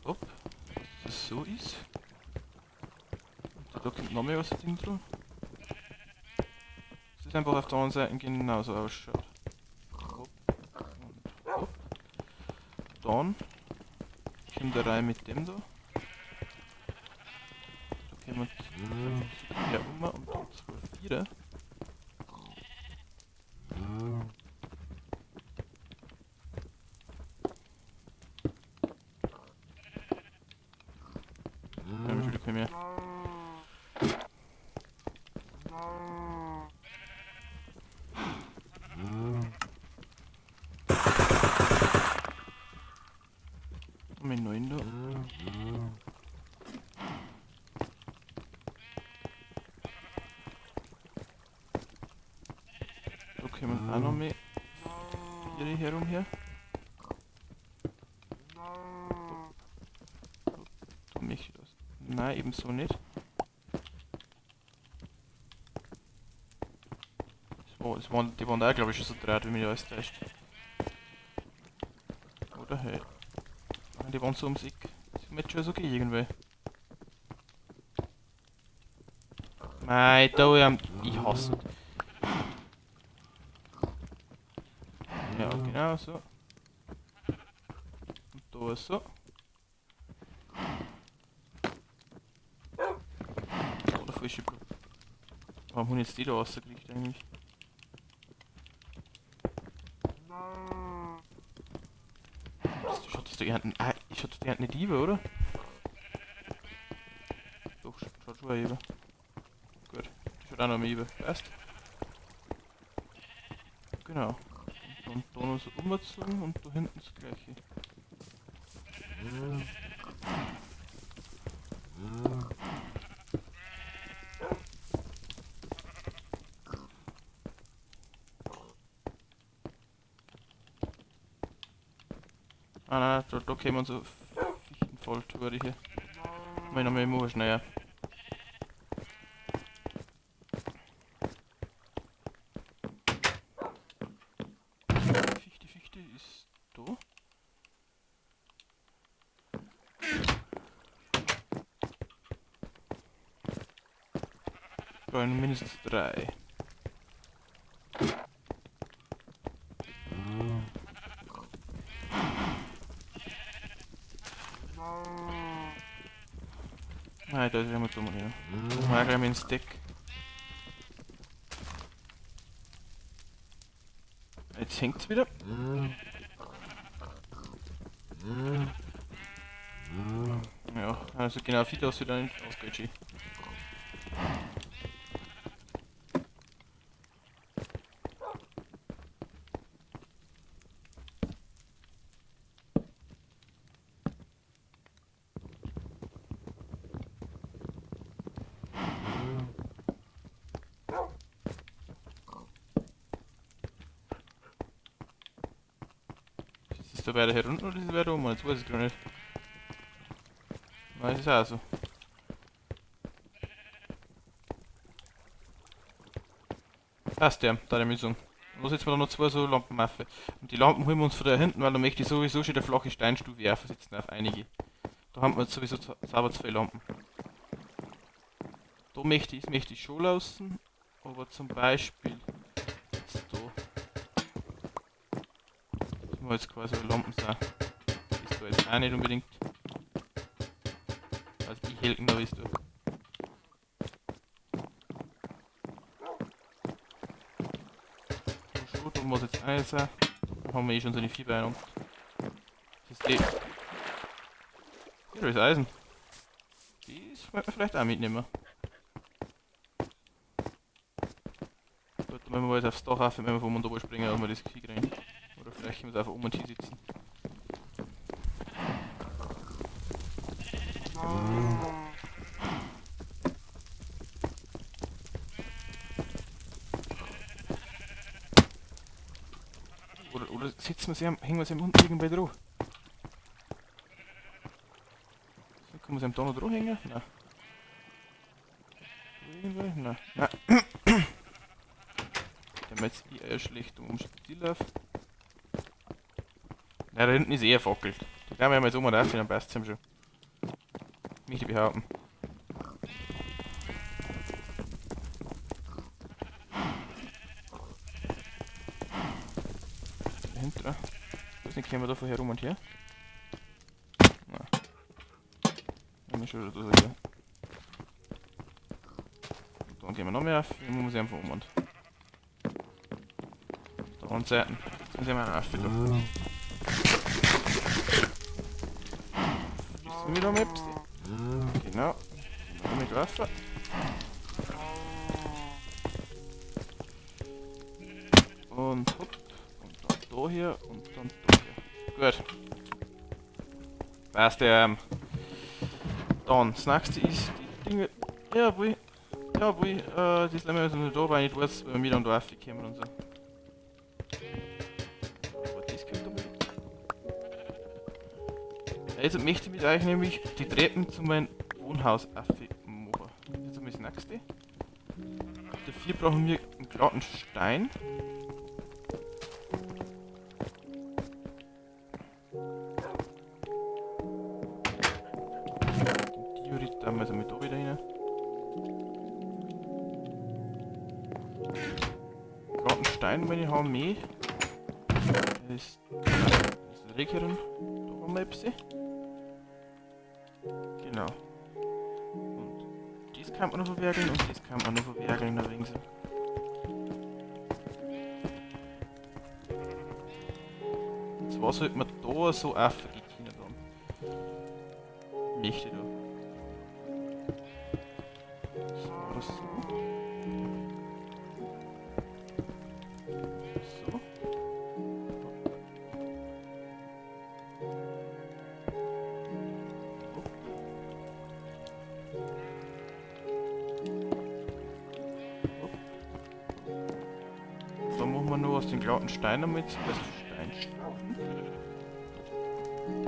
hopp, dass das so ist. Und da kommt noch mehr was Ding dran. Das ist einfach auf der anderen Seite genauso ausschaut. Hopp und hopp. Dann kommt der rein mit dem da. Da können wir ja um und dann 2 Vierer. Ja, wie viele können wir? Mit 9 da. Da kommen auch noch mehr 4 herum hier. Da möchte ich das. Nein, ebenso nicht. Die waren da, glaube ich, schon so dreht, wie mich alles täuscht. Oder hey. Die waren so ums Eck. Das ist mir jetzt schon so okay irgendwie. Nein, da ich hasse. Ja, genau so. Und da so. Oder frische Blut. Warum haben jetzt die da rausgekriegt eigentlich? Schaut das da irgendein. Schaut das da irgendeine Diebe, oder? Doch, schaut schon eine Diebe. Gut. Die schaut auch noch eine Diebe. Passt. Genau. Und da noch so umgezogen und da hinten das gleiche. Ah nein, da kämen so Fichtenfalltore hier. Meine noch mehr immer schneller. Fichte ist da. Brauchen mindestens 3. Nein, da ist ja immer zu mal hier. Mal gleich mit dem Stick. Jetzt hängt's wieder. Ja, also genau, viel aus wieder nicht ausgeht. Ist das weiter hier unten oder ist es weiter oben? Jetzt weiß ich gar nicht. Nein, es ist auch so. Passt ja, da die Messung. Und da setzen wir dann noch 2 so Lampenmaffe. Und die Lampen holen wir uns von da hinten, weil da möchte ich sowieso schon eine flache Steinstufe aufsetzen auf einige. Da haben wir jetzt sowieso sauber 2 Lampen. Da möchte ich schon lassen, aber zum Beispiel jetzt da. Das muss jetzt quasi Lampen sein. Ist da jetzt auch nicht unbedingt. Also die Helden da ist da. muss jetzt eine sein. Dann haben wir eh schon so eine 4 Beine. Das ist die. Ja, das ist Eisen. Die könnte man vielleicht auch mitnehmen. Gut, dann müssen wir jetzt aufs Dach rauf, wenn wir vom oben springen, dass wir das kriegen. Oder vielleicht können wir es einfach um und hier sitzen. Oder sitzen wir sie hängen wir sie unten irgendwo drauf? So, können wir sie am da noch drauf hängen? Nein. Irgendwo? Nein. Nein. Der haben jetzt eher schlecht um Stilllauf. Ja, da hinten ist eher fackelt. Die können wir ja mal so mal rauf, dann passt es ihm schon. Möchte ich behaupten. Dahinter. Ich weiß nicht, kommen wir da vorher rum und her? Nein. Wenn wir schon da so hier. Und dann gehen wir noch mehr auf, dann muss man sie einfach um und. Da und Seiten. Jetzt sind wir auch auf wieder. Ist sie wieder Maps? Genau. Mit Wasser. Und hopp. Und dann da hier und dann da hier. Gut. Passt Dann das nächste ist die Dinge. Jawohl. Jawohl. Das lassen wir also nur da, weil ich nicht weiß, wenn wir wieder am Dorf kommen und so. Aber das kommt damit. Also möchte ich mit euch nämlich die Treppen zu meinem Wohnhaus machen. Das ist einmal das nächste. Dafür brauchen wir einen glatten Stein. Den Diorit da mal so mit da wieder rein. Glatten Stein, wenn ich haben mehr. Das ist der Regerin. Da haben wir ein bisschen. Genau. Und dies kann man noch verwerkeln und dies kann man noch verwerkeln, ein wenig so. Und zwar sollte man da so aufgehen dann. Möchte da. So oder so. So. Da machen wir nur aus den glatten Steinen mit Steinstaufen.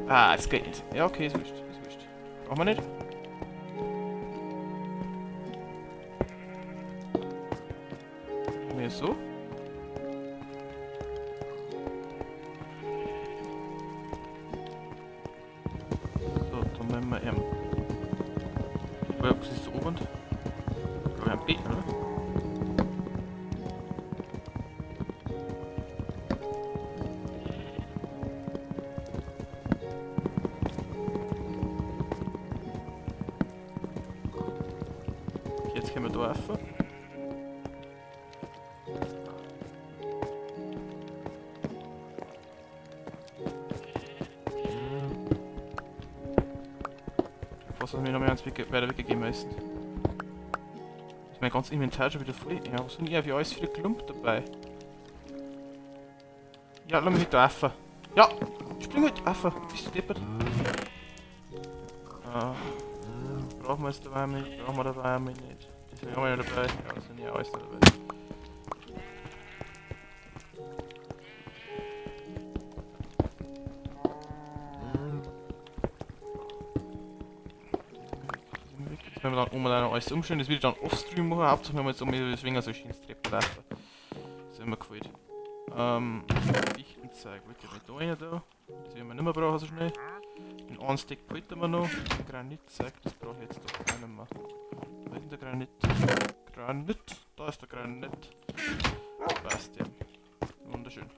Ah, das geht nicht. Ja, okay, ist wurscht. Ist wurscht. Brauchen wir nicht. Mehr so. So, dann machen wir was ist so oben? Ich glaube, ein Bett, oder? Jetzt können wir da rauf. Was mir noch mehr weiter weggegeben müssen. Ist mein ganzes Inventar schon wieder voll. Ja, was sind hier für alles für Klump dabei? Ja, lass mich nicht rauf. Ja! Spring halt rauf! Bist du deppert? Brauchen wir jetzt dabei nicht, brauchen wir dabei nicht. Deswegen haben wir ja dabei. Ja, das sind ja alles dabei. Jetzt werden wir dann oben dann alles umstellen, das will ich dann offstream machen, hauptsächlich wenn wir jetzt um deswegen so schönes Treppen laufen. Das ist mir gefällt. Dichtenzeug, wirklich mit da rein da. Das werden wir nicht mehr brauchen so schnell. Den einen Stack behalten wir noch. Den Granitzeug, das brauche ich jetzt doch auch nicht mehr. Wo ist denn der Granit? Granit, da ist der Granit. Passt ja. Wunderschön.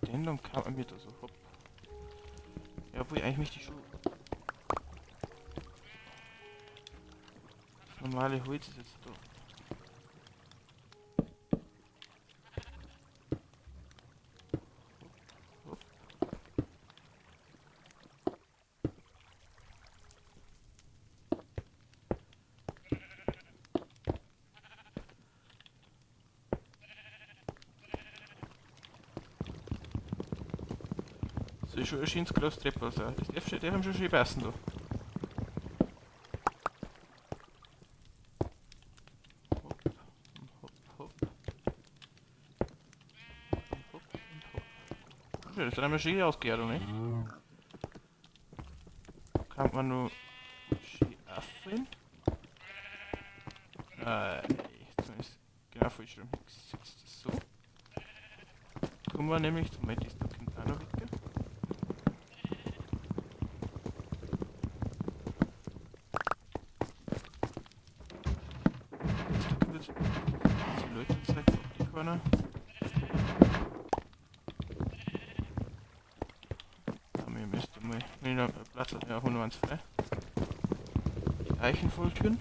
Den dann kann man mir da so hopp. Ja, obwohl eigentlich möchte ich schon. Das normale Holz ist jetzt da. ist schon ein schönes grosses Treppe. Also, das darf ihm schon schön passen da. Hopp, hopp, hopp. Hopp und hopp. Schön, das hat einmal schön ausgehört, oder nicht? Kann man nur schön öffnen. Jetzt ist genau falsch rum. Jetzt sitzt das so. Tun wir nämlich, zum Beispiel das kommt auch noch weg. Jetzt die Leute zeigen, ob die können. Wir müssten mal, wenn der Platz hat ja 101 frei. Die Eichenvolltüren.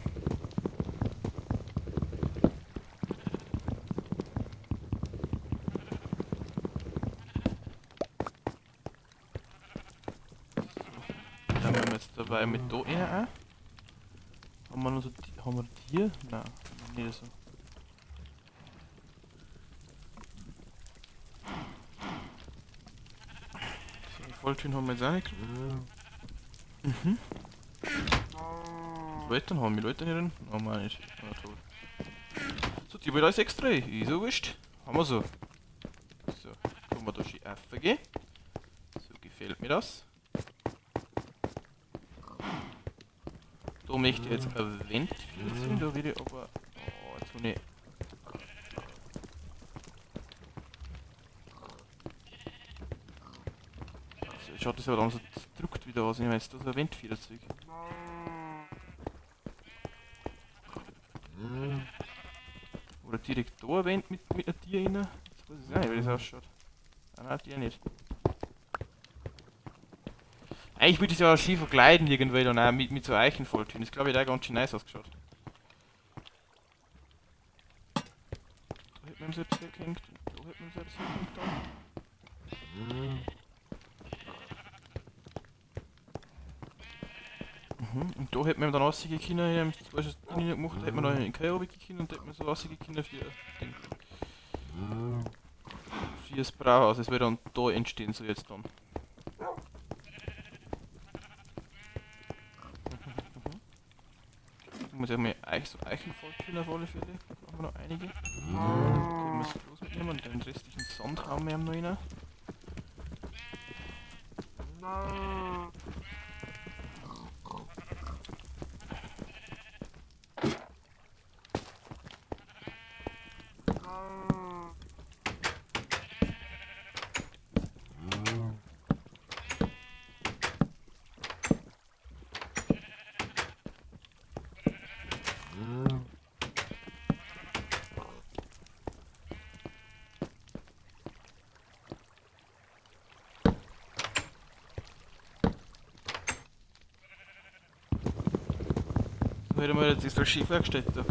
Dann haben wir jetzt dabei mit da auch. Haben wir noch so, haben wir hier? Nein, nicht so. So, die Volltüren haben wir jetzt auch nicht. Mhm. Die Leute haben wir Leute nicht drin? Oh man, ist tot. So, die wird alles extra, ist so wurscht. Haben wir so. So, können wir da schön aufgehen. So gefällt mir das. Da möchte ich jetzt ein Vent ziehen, da will ich aber. Oh, jetzt will ich. So, schaut das aber dann so gedruckt wieder aus, ich meine jetzt da so ein Ventfederzeug. Oder direkt da ein Vent mit einer Tier rein. Jetzt weiß ich auch nicht, wie das ausschaut. Nein, die nicht. Eigentlich würde ich es ja auch schön verkleiden irgendwie dann auch mit so Eichenvolltüren. Das glaube ich, da ganz schön nice ausgeschaut. Da hätte man selbst hergehängt und da hätte man selbst hergehängt dann. Und da hätte man dann rausgehen können, das war schon das Ding nicht gemacht, da hätte man dann in den Keller runtergehen können und da hätte man so rausgehen können für das Brauhaus. Das wird dann da entstehen, so jetzt dann. Muss ich mal so Eichenvolltüren auf alle Fälle. Da haben wir noch einige. Können wir es bloß mitnehmen und den restlichen Sand haben wir noch rein. So hätten wir jetzt das schief hergestellt. Da.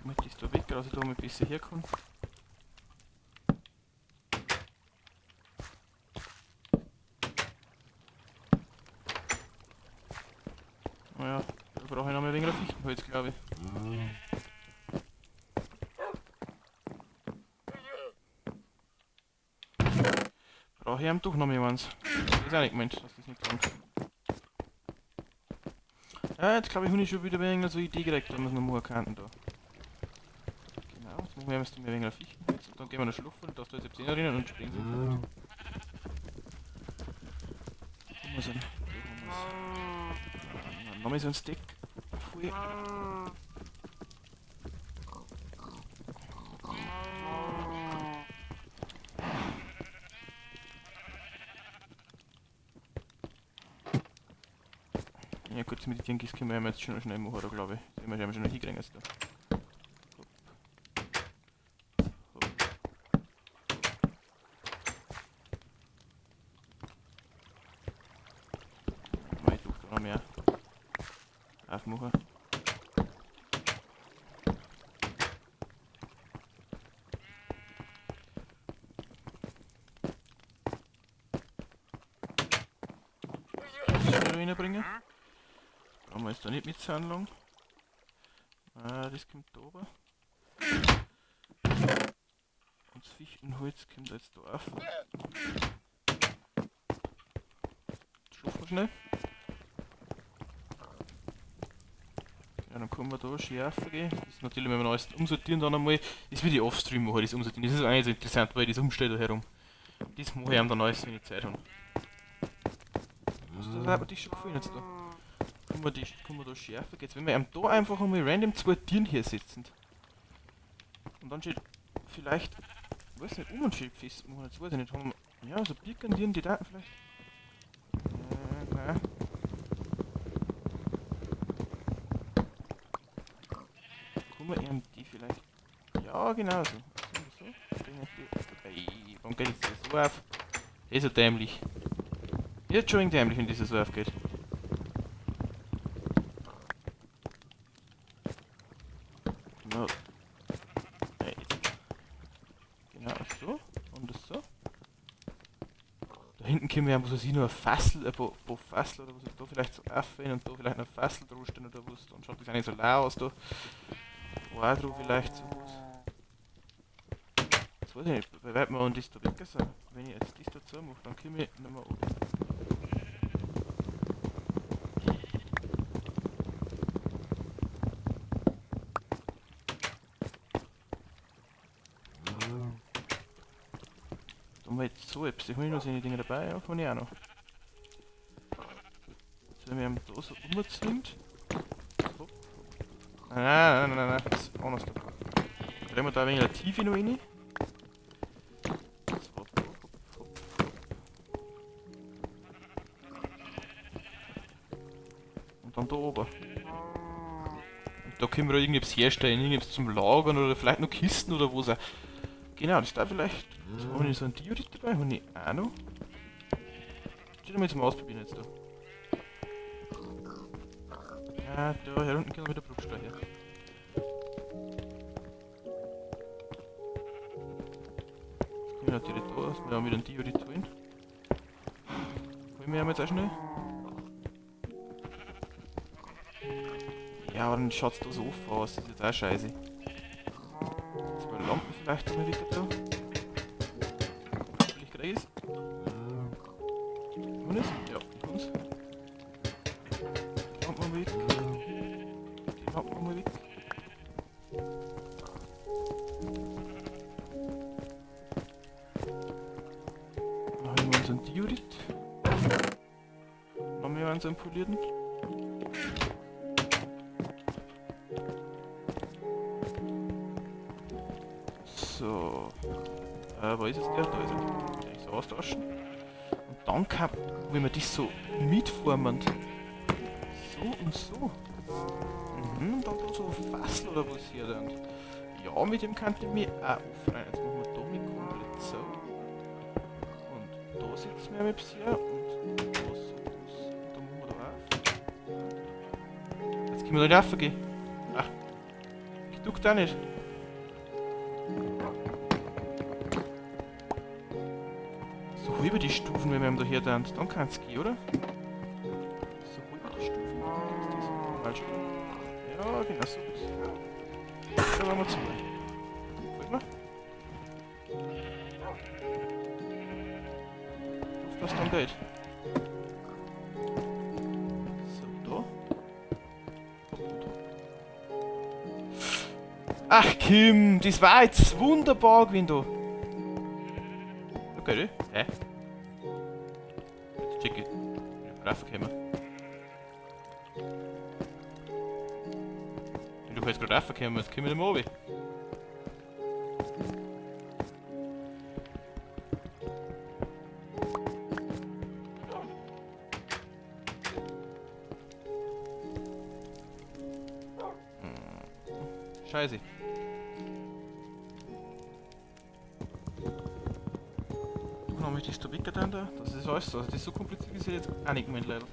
Damit ist da weg, also da mal besser herkommen. Naja, da brauche ich noch mal weniger Fichtenholz, glaube ich. Brauche ich ihm doch noch mal eins. Das ist auch nicht gemeint, dass das nicht kommt. Ja, jetzt glaube ich, habe ich schon wieder weniger so eine Idee gekriegt, da müssen wir mal erkannt da. Genau, jetzt machen wir erst mal weniger Fichtenholz und dann gehen wir noch Schlupfen und da ist da jetzt 10 rein und springen sie. Da haben wir so ein. Nochmal so ein Stick. Voll. Ja gut, mit den Dinkis können wir jetzt schon schnell machen, glaube ich. Das haben wir schon noch hingekriegt jetzt da. Ich tue da noch mehr aufmachen. Reinbringen. Brauchen wir jetzt da nicht mit Zahnlang. Das kommt da oben. Fisch und Holz kommt jetzt da auf. Schaffen wir schnell. Ja, dann können wir da schärfer gehen. Das ist natürlich, wenn wir alles umsortieren dann einmal, ist wie die Offstream, wo ich das umsortieren. Das ist eigentlich so interessant, weil ich das umstelle da herum. Das mache ich dann alles, wenn ich Zeit habe. Das hat mir das schon gefallen jetzt da. Können wir da schärfer gehen. Wenn wir ihm da einfach einmal random zwei Tieren hier sitzen. Und dann steht vielleicht, ich weiß nicht, Schild festmachen, jetzt weiß ich nicht, haben wir, ja, so Birkendieren, die Daten vielleicht. Nein. Kann man ihm die vielleicht, ja genau so. So. Ey, warum geht jetzt das so auf? Das ist ja dämlich. Jetzt schon dämlich, wenn das so aufgeht. Genau. Genau so. Und das so. Da hinten können wir einfach so nur ein Fassel, ein paar Fassel oder was, da vielleicht so aufhören und da vielleicht ein Fassel draufstehen oder was. Dann schaut das eigentlich so lau aus da. Wo auch drauf vielleicht so was. Jetzt weiß ich nicht, wie weit wir an das da weg sind. Wenn ich jetzt das dazu mache, dann komme ich nicht mehr oben. Da haben wir jetzt so etwas, ich habe noch seine Dinge dabei, ja, kann ich auch noch. Jetzt wenn wir ihn da so umzwingt. Nein, das ist anders da. Dann drehen wir da ein wenig Tiefe noch rein. Und dann da oben. Und da können wir irgendwas herstellen, irgendwas zum Lagern oder vielleicht noch Kisten oder was auch. Genau, das da vielleicht. So, habe ich so ein Diorit dabei, habe ich auch noch. Steht mal zum Ausprobieren jetzt da. Ja, da hier unten können wir wieder Bruchstein her. Jetzt können wir natürlich da, dass wir dann wieder ein Diorit holen. Holen wir jetzt auch schnell. Ja, aber dann schaut es da so aus, das ist jetzt auch scheiße. Jetzt mal Lampen vielleicht noch wieder da. Vielleicht kriege ich es. Und es? Ja, und es. Die Lampen mal weg. Die Lampen mal weg. Dann haben wir unseren Diorit. Dann haben wir unseren polierten. So. Wo ist es der? Da ist er. Den ich so austauschen. Und dann kann, wenn wir das so mitformen. So und so. Und dann da so ein Fassel oder was hier dann. Ja, mit dem kann ich mich auch aufrein. Jetzt machen wir da mit komplett so. Und da sitzen wir mit hier. Und da so. Und dann machen wir da auf. Jetzt können wir da nicht raufgehen. Ach. Ich duck da nicht. So über die Stufen, wenn wir ihm da hier dann kann es gehen, oder? So über die Stufen. Das ist falsch. Ja, genau so. Da waren wir zu. Folgt mal. Auf das dann geht. So, da. Ach Kim, das war jetzt wunderbar gewesen da. Okay, hä? Jetzt check ich. Ich bin raufgekommen. Wenn du jetzt gerade raufgekommen bist, kommen wir nicht mehr runter. Scheiße. Dann möchte ich da weggetan da. Das ist alles so. Also das ist so kompliziert ist jetzt auch nicht gemeint leider.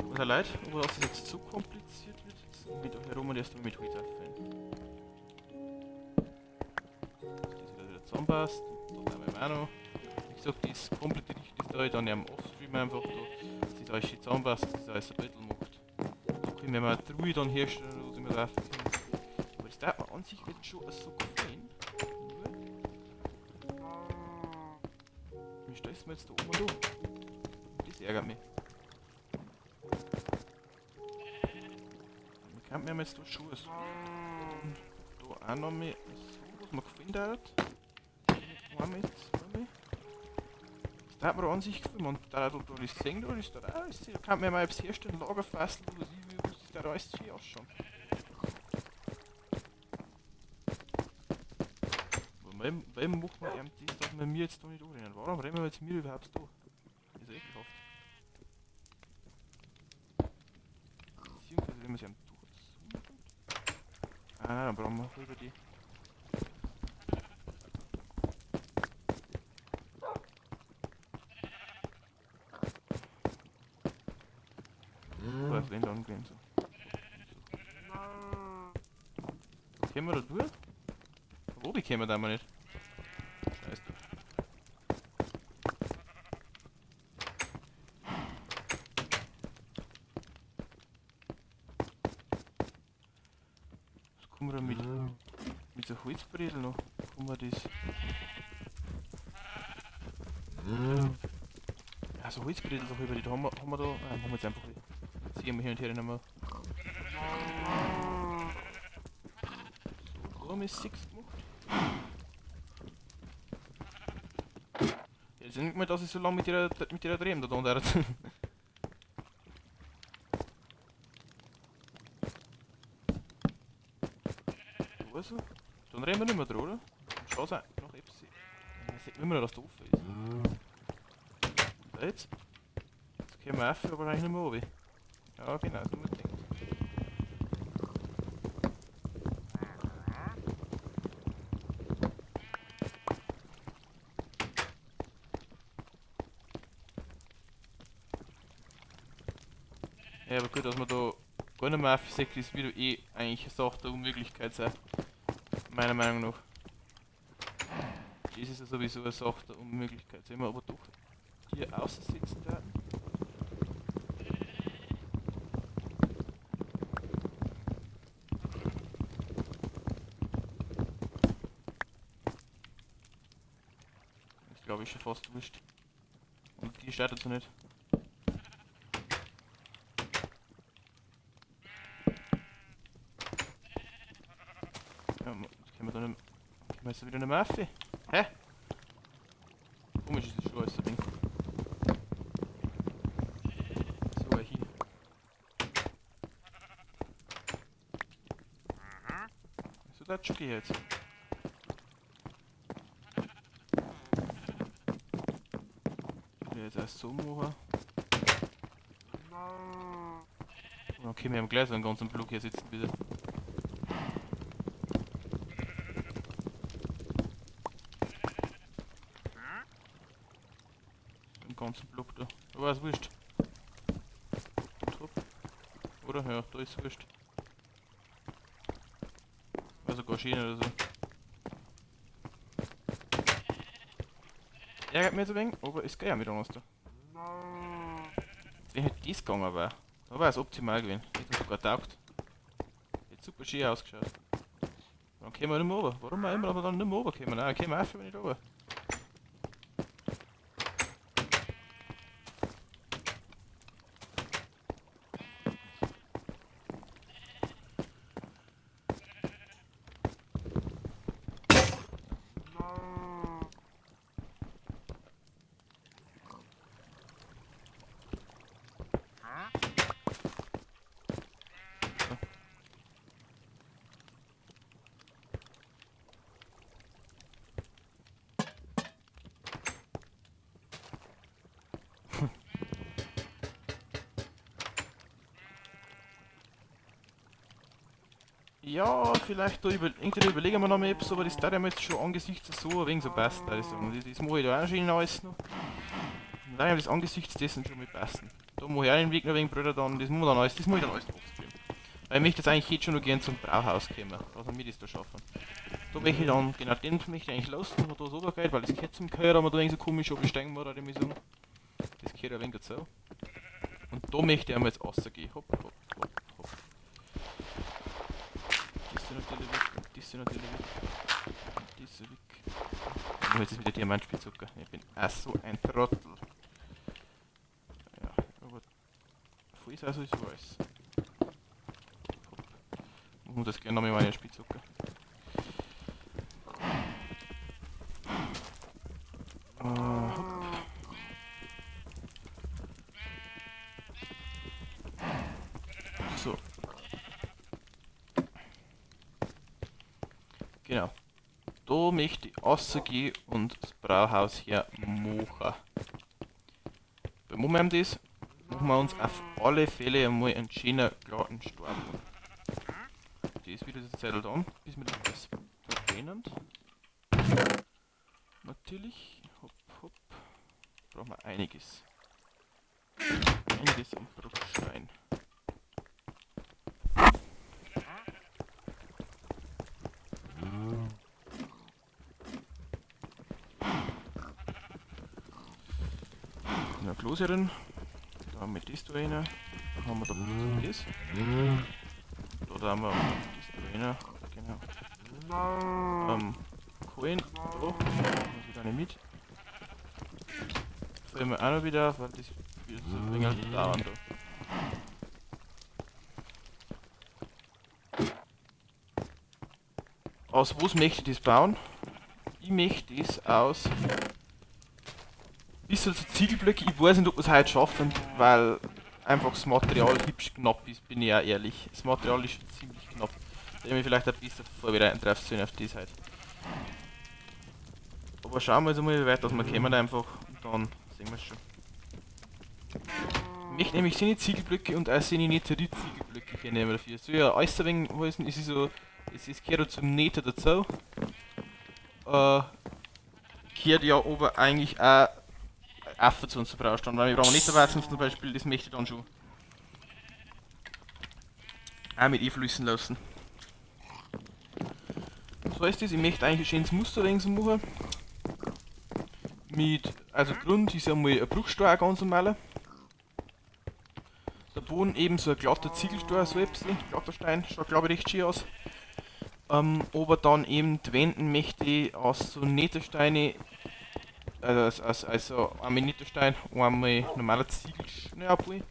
Oder leid, aber dass es jetzt zu kompliziert wird, jetzt mit herum und erst mal mit Holz auffällen. Dass das wieder zusammenpasst. Da haben wir auch noch. Wie gesagt, das komplett richtig ist da, dann am Offstream einfach da. Dass das alles schön zusammenpasst, dass das alles ein bisschen macht. Da können wir mal eine Truhe dann herstellen, wo sie mir drauf können. Aber das darf man an sich jetzt schon so gefallen. stellst du mir jetzt da oben da? Das ärgert mich. Ich kann mir jetzt da Schuhe suchen. Und da auch noch mehr so, was man gefunden hat. Einmal, zweimal. Da hat man an sich gefunden. Und da du das sehen, da ist da alles. Da kann man mal etwas herstellen, Lager fassen, was ich will, was da alles schön ausschauen. Warum macht man eben das, dass wir mir jetzt da nicht anrennen? Warum rennen wir jetzt mir überhaupt da? Das ist ekelhaft. Beziehungsweise wenn man sich am Tuch zoomen. Ah nein, dann brauchen wir über die. Was wenn dann gehen so. Können wir da durch? Wo die können wir da mal nicht? Scheiße. Was kommen wir da mit so Holzbredel noch? Kommen wir das? Ja, so Holzbredel, so über die da haben wir da. Machen wir jetzt einfach die. Ziehen wir hin und her nochmal. So, da haben wir 6 gemacht. Jetzt nicht mehr, dass ich so lange mit ihrer drehen da unten. Also, dann rennen wir nicht mehr dran, oder? Schau es noch etwas. Ich sehe immer noch, dass da offen ist. So, jetzt können wir auf, aber eigentlich nicht mehr runter. Ja, genau, so muss ich denken. Ja, aber gut, dass man da gar nicht mehr aufsagt, ist wieder eigentlich eine Sache der Unmöglichkeit sein. Meiner Meinung nach. Das ist ja sowieso eine Sache der Unmöglichkeit. Sehen wir aber doch hier aussitzen da. Das glaube ich schon fast wurscht. Und die startet so nicht. Ja, jetzt können wir da nicht. Können wir jetzt wieder nicht mehr rauf? Hä? Komisch ist das schon alles so Ding. So, hier. So, das schon geht jetzt. Ich will jetzt erst so machen. Und okay, wir haben gleich so einen ganzen Block hier sitzen wieder. Ganzen Block da. Aber ist wurscht. Oder? Ja, da ist wurscht. Also gar Schiene oder so. Ärgert mich jetzt ein wenig, aber es geht ja mit anders da. Wenn halt das gegangen wäre, dann wäre es optimal gewesen. Hätte sogar taugt. Hätte super schön ausgeschaut. Dann können wir nicht mehr runter. Warum auch immer, aber dann nicht mehr runterkommen? Nein, können wir einfach nicht runter. Ja, vielleicht da irgendwie überlegen wir noch mal etwas, aber das darf ja jetzt schon angesichts so ein wenig so passen, würde ich sagen. Das mache ich da auch schon alles noch. Und dann das angesichts dessen schon mal passen. Da mache ich auch den Weg noch ein wenig Brüder dann, das muss ich dann alles, das muss ich dann alles draufstreamen. Weil ich möchte jetzt eigentlich jetzt schon noch gerne zum Brauhaus kommen, dass wir das da schaffen. Da möchte ich dann, genau den möchte ich eigentlich lassen, wenn man da so geht, weil das gehört zum Gehör, aber da irgendwie so komisch absteigen muss, würde ich sagen. Das gehört ein wenig dazu. Und da möchte ich einmal jetzt rausgehen. Hopp, hopp, hopp, hopp. Das ist natürlich weg, und das ist natürlich weg, und das ist weg. Oh, jetzt ist wieder Diamantspitzzucker. Ich bin auch so ein Trottel. Ja, aber voll ist also so alles. Machen wir das gerne nochmal meine Spitzzucker. So. Genau. Da möchte ich rausgehen und das Brauhaus hier machen. Beim Moment das machen wir uns auf alle Fälle einmal einen schönen glatten Start. Die ist wieder das Zettel da, bis wir das verbrennen. Natürlich. Hopp, hopp. Brauchen wir einiges. Einiges an Bruchstein. Ja, Klosierin. Da haben wir das da rein. Da haben wir da das. Da haben wir das da rein. Genau. Kohlen. Da. Das wieder nicht mit. Füllen wir auch noch wieder auf, weil das wird so ein wenig dauern da. Aus was möchte ich das bauen? Ich möchte das aus bisschen so Ziegelblöcke. Ich weiß nicht, ob wir es heute schaffen, weil einfach das Material hübsch knapp ist, bin ich auch ehrlich. Das Material ist schon ziemlich knapp. Da hätte ich mich vielleicht ein bisschen vorbereiten drauf sollen auf die Seite. Aber schauen wir jetzt mal, wie weit dass wir kommen einfach und dann sehen wir es schon. Ich möchte nämlich seine Ziegelblöcke und auch seine Netterit-Ziegelblöcke hier nehmen dafür. So ja, alles ein wenig, was ist so, es gehört zum Netter dazu. Gehört ja aber eigentlich auch Affe zu uns brauchst, weil wir brauchen Netterweizen zum Beispiel, das möchte ich dann schon auch mit einfließen lassen. So ist das, ich möchte eigentlich ein schönes Muster machen. Mit, also Grund ist einmal ein Bruchstein ganz normal. Der Boden eben so ein glatter Ziegelstein, so ein glatter Stein, schaut glaube ich recht schön aus. Aber dann eben die Wände möchte ich aus so Nettersteine, also einmal Netterstein, einmal normaler Ziegelstein abholen.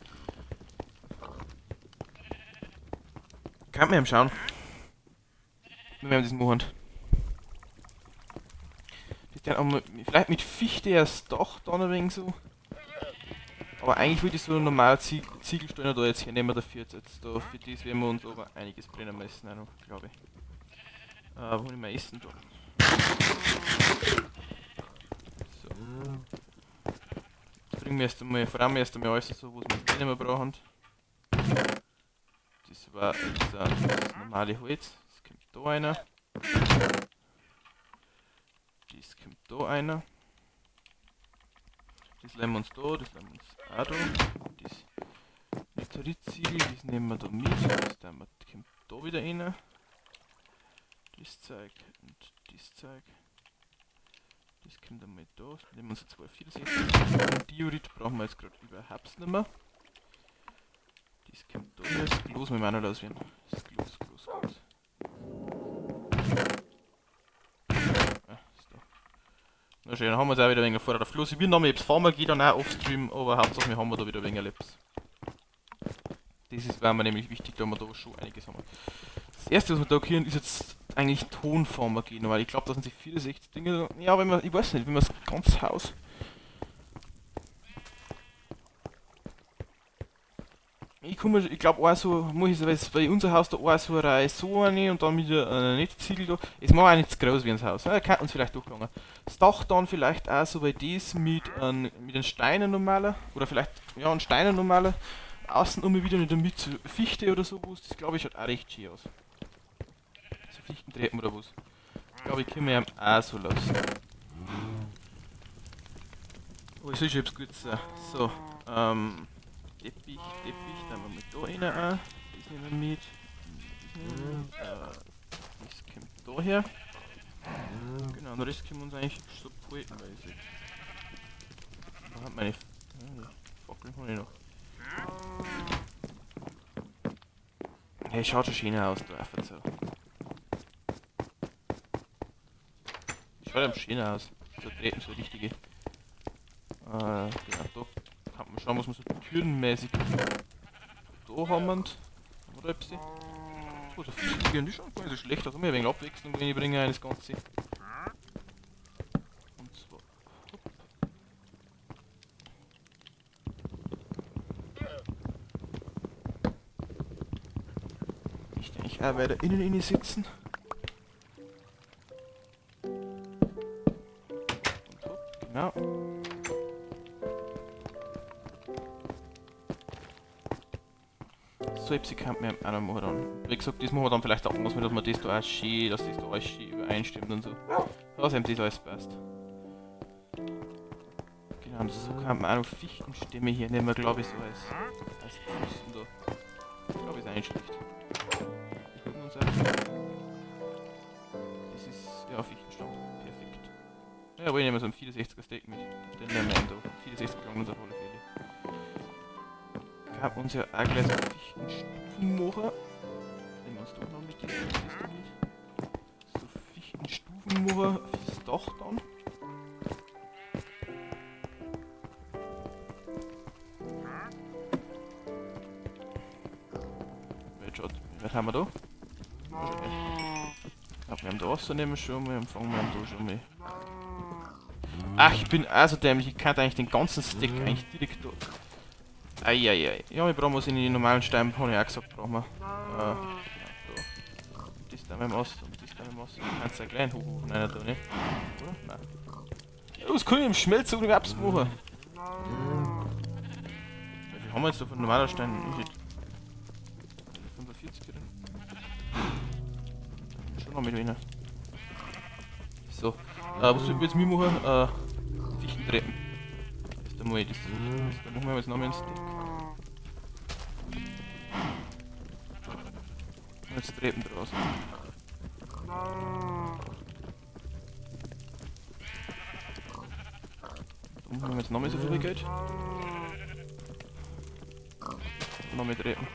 Kann man eben schauen, wie wir das machen. Das dann einmal, vielleicht mit Fichte als Dach dann ein wenig so. Aber eigentlich würde ich so normal Ziegelsteine da jetzt hernehmen dafür. Jetzt da, für das werden wir uns aber einiges brennen müssen, auch noch, glaube ich. Wo nehmen wir Essen da? So. Jetzt bringen wir erst einmal, vor allem erst einmal alles so, was wir nicht mehr brauchen. Das war jetzt das normale Holz. Das kommt da einer. Das kommt da einer. Das nehmen wir uns da, das nehmen wir uns auch da. Das Netterit-Ziegel, das nehmen wir da mit. Das kommt da wieder rein. Das Zeug und das Zeug. Das kommt einmal da. Das nehmen wir uns jetzt 2 Viertelsätze. Diorit brauchen wir jetzt gerade überhaupt nicht mehr. Das kommt da. Das Glas müssen wir auch noch loswerden. Das Glas. Ah, ist da. Na schön, dann haben wir es auch wieder ein wenig vor der Fluss. Ich will nochmal, fahren wir dann auch offstream, aber Hauptsache wir haben da wieder ein wenig Laps. Das war mir nämlich wichtig, da wir da schon einiges haben. Das erste, was wir da können, ist jetzt eigentlich Tonfarmer gehen, weil ich glaube, da sind sich 64 Dinge. Ja, wenn man, ich weiß nicht, wenn man das ganze Haus. Ich glaube auch so, muss ich es bei unser Haus da auch so eine Reihe so eine und dann wieder eine Netzziegel da. Es macht auch nicht zu groß wie ein Haus, ja, kann uns vielleicht durchgegangen. Das Dach dann vielleicht auch so bei das mit den Steinen normaler, oder vielleicht, ja, ein Steinen normaler. Außen immer wieder in der Mitte Fichte oder sowas, das glaube ich schaut auch recht schön aus. So Fichtentreppen oder was. Ich glaube, ich kann mir auch so lassen. Oh, ich sehe schon, ich hab's gut so. So, Teppich, dann haben wir mit da rein auch. Das nehmen wir mit. Das kommt da her. Genau, den Rest können wir uns eigentlich so behalten, weil ich sehe. Da hat meine Fackeln habe ich noch. Hey, schaut schon schön aus, du einfach so. Schaut am schön aus. So treten, so richtige. Genau, da kann man schauen, was man so türenmäßig. Da haben wir oder etwas. So, so Fische die schon gar nicht so schlecht. Also wir ein wenig Abwechslung reinbringen in das Ganze. Und zwar. Ich denke auch weiter innen sitzen. Und hopp, genau. So etwas kann man auch noch machen dann. Wie gesagt, das machen wir dann vielleicht auch, dass man das da auch schön, dass das da alles schön übereinstimmt und so. Dass eben das alles passt. Genau, und so kann man auch noch Fichtenstämme hier nehmen, glaube ich, so als Pfosten da. Ich glaube, ist auch nicht schlecht. Wir gucken uns an. Das ist, ja, Fichtenstamm. Perfekt. Ja, aber ich nehme so einen 64er Steak mit. Den nehmen wir da. 64 lang uns auf alle Fälle. Wir haben uns ja auch gleich so Fichtenstufen machen. Nehmen wir uns doch noch mit das mit. So Fichtenstufen machen fürs Dach dann. Was haben wir da? Ja, wir haben da Wasser nehmen schon, wir empfangen wir da schon mal. Ach, ich bin also dämlich, ich kann eigentlich den ganzen Steak eigentlich direkt da. Eieiei. Ja, wir brauchen was in die normalen Steine, habe ich auch gesagt, brauchen wir. Ja, da. Das da mit dem Wasser und das da mit dem Wasser. Du kannst ja klein hochrufen, einer da, ne? Oder? Nein. Ja, was kann ich im Schmelzofen überhaupt machen? Wie viel haben wir jetzt da von normaler Stein? 45 drin. Schon noch mit rein. So, was soll ich jetzt mit machen? Fichtentreppen. Das ist der mal das. Da machen wir jetzt noch mal einen Stick. Und jetzt Treppen draus. Da machen wir jetzt noch mal so viel Geld. Noch mehr Treppen.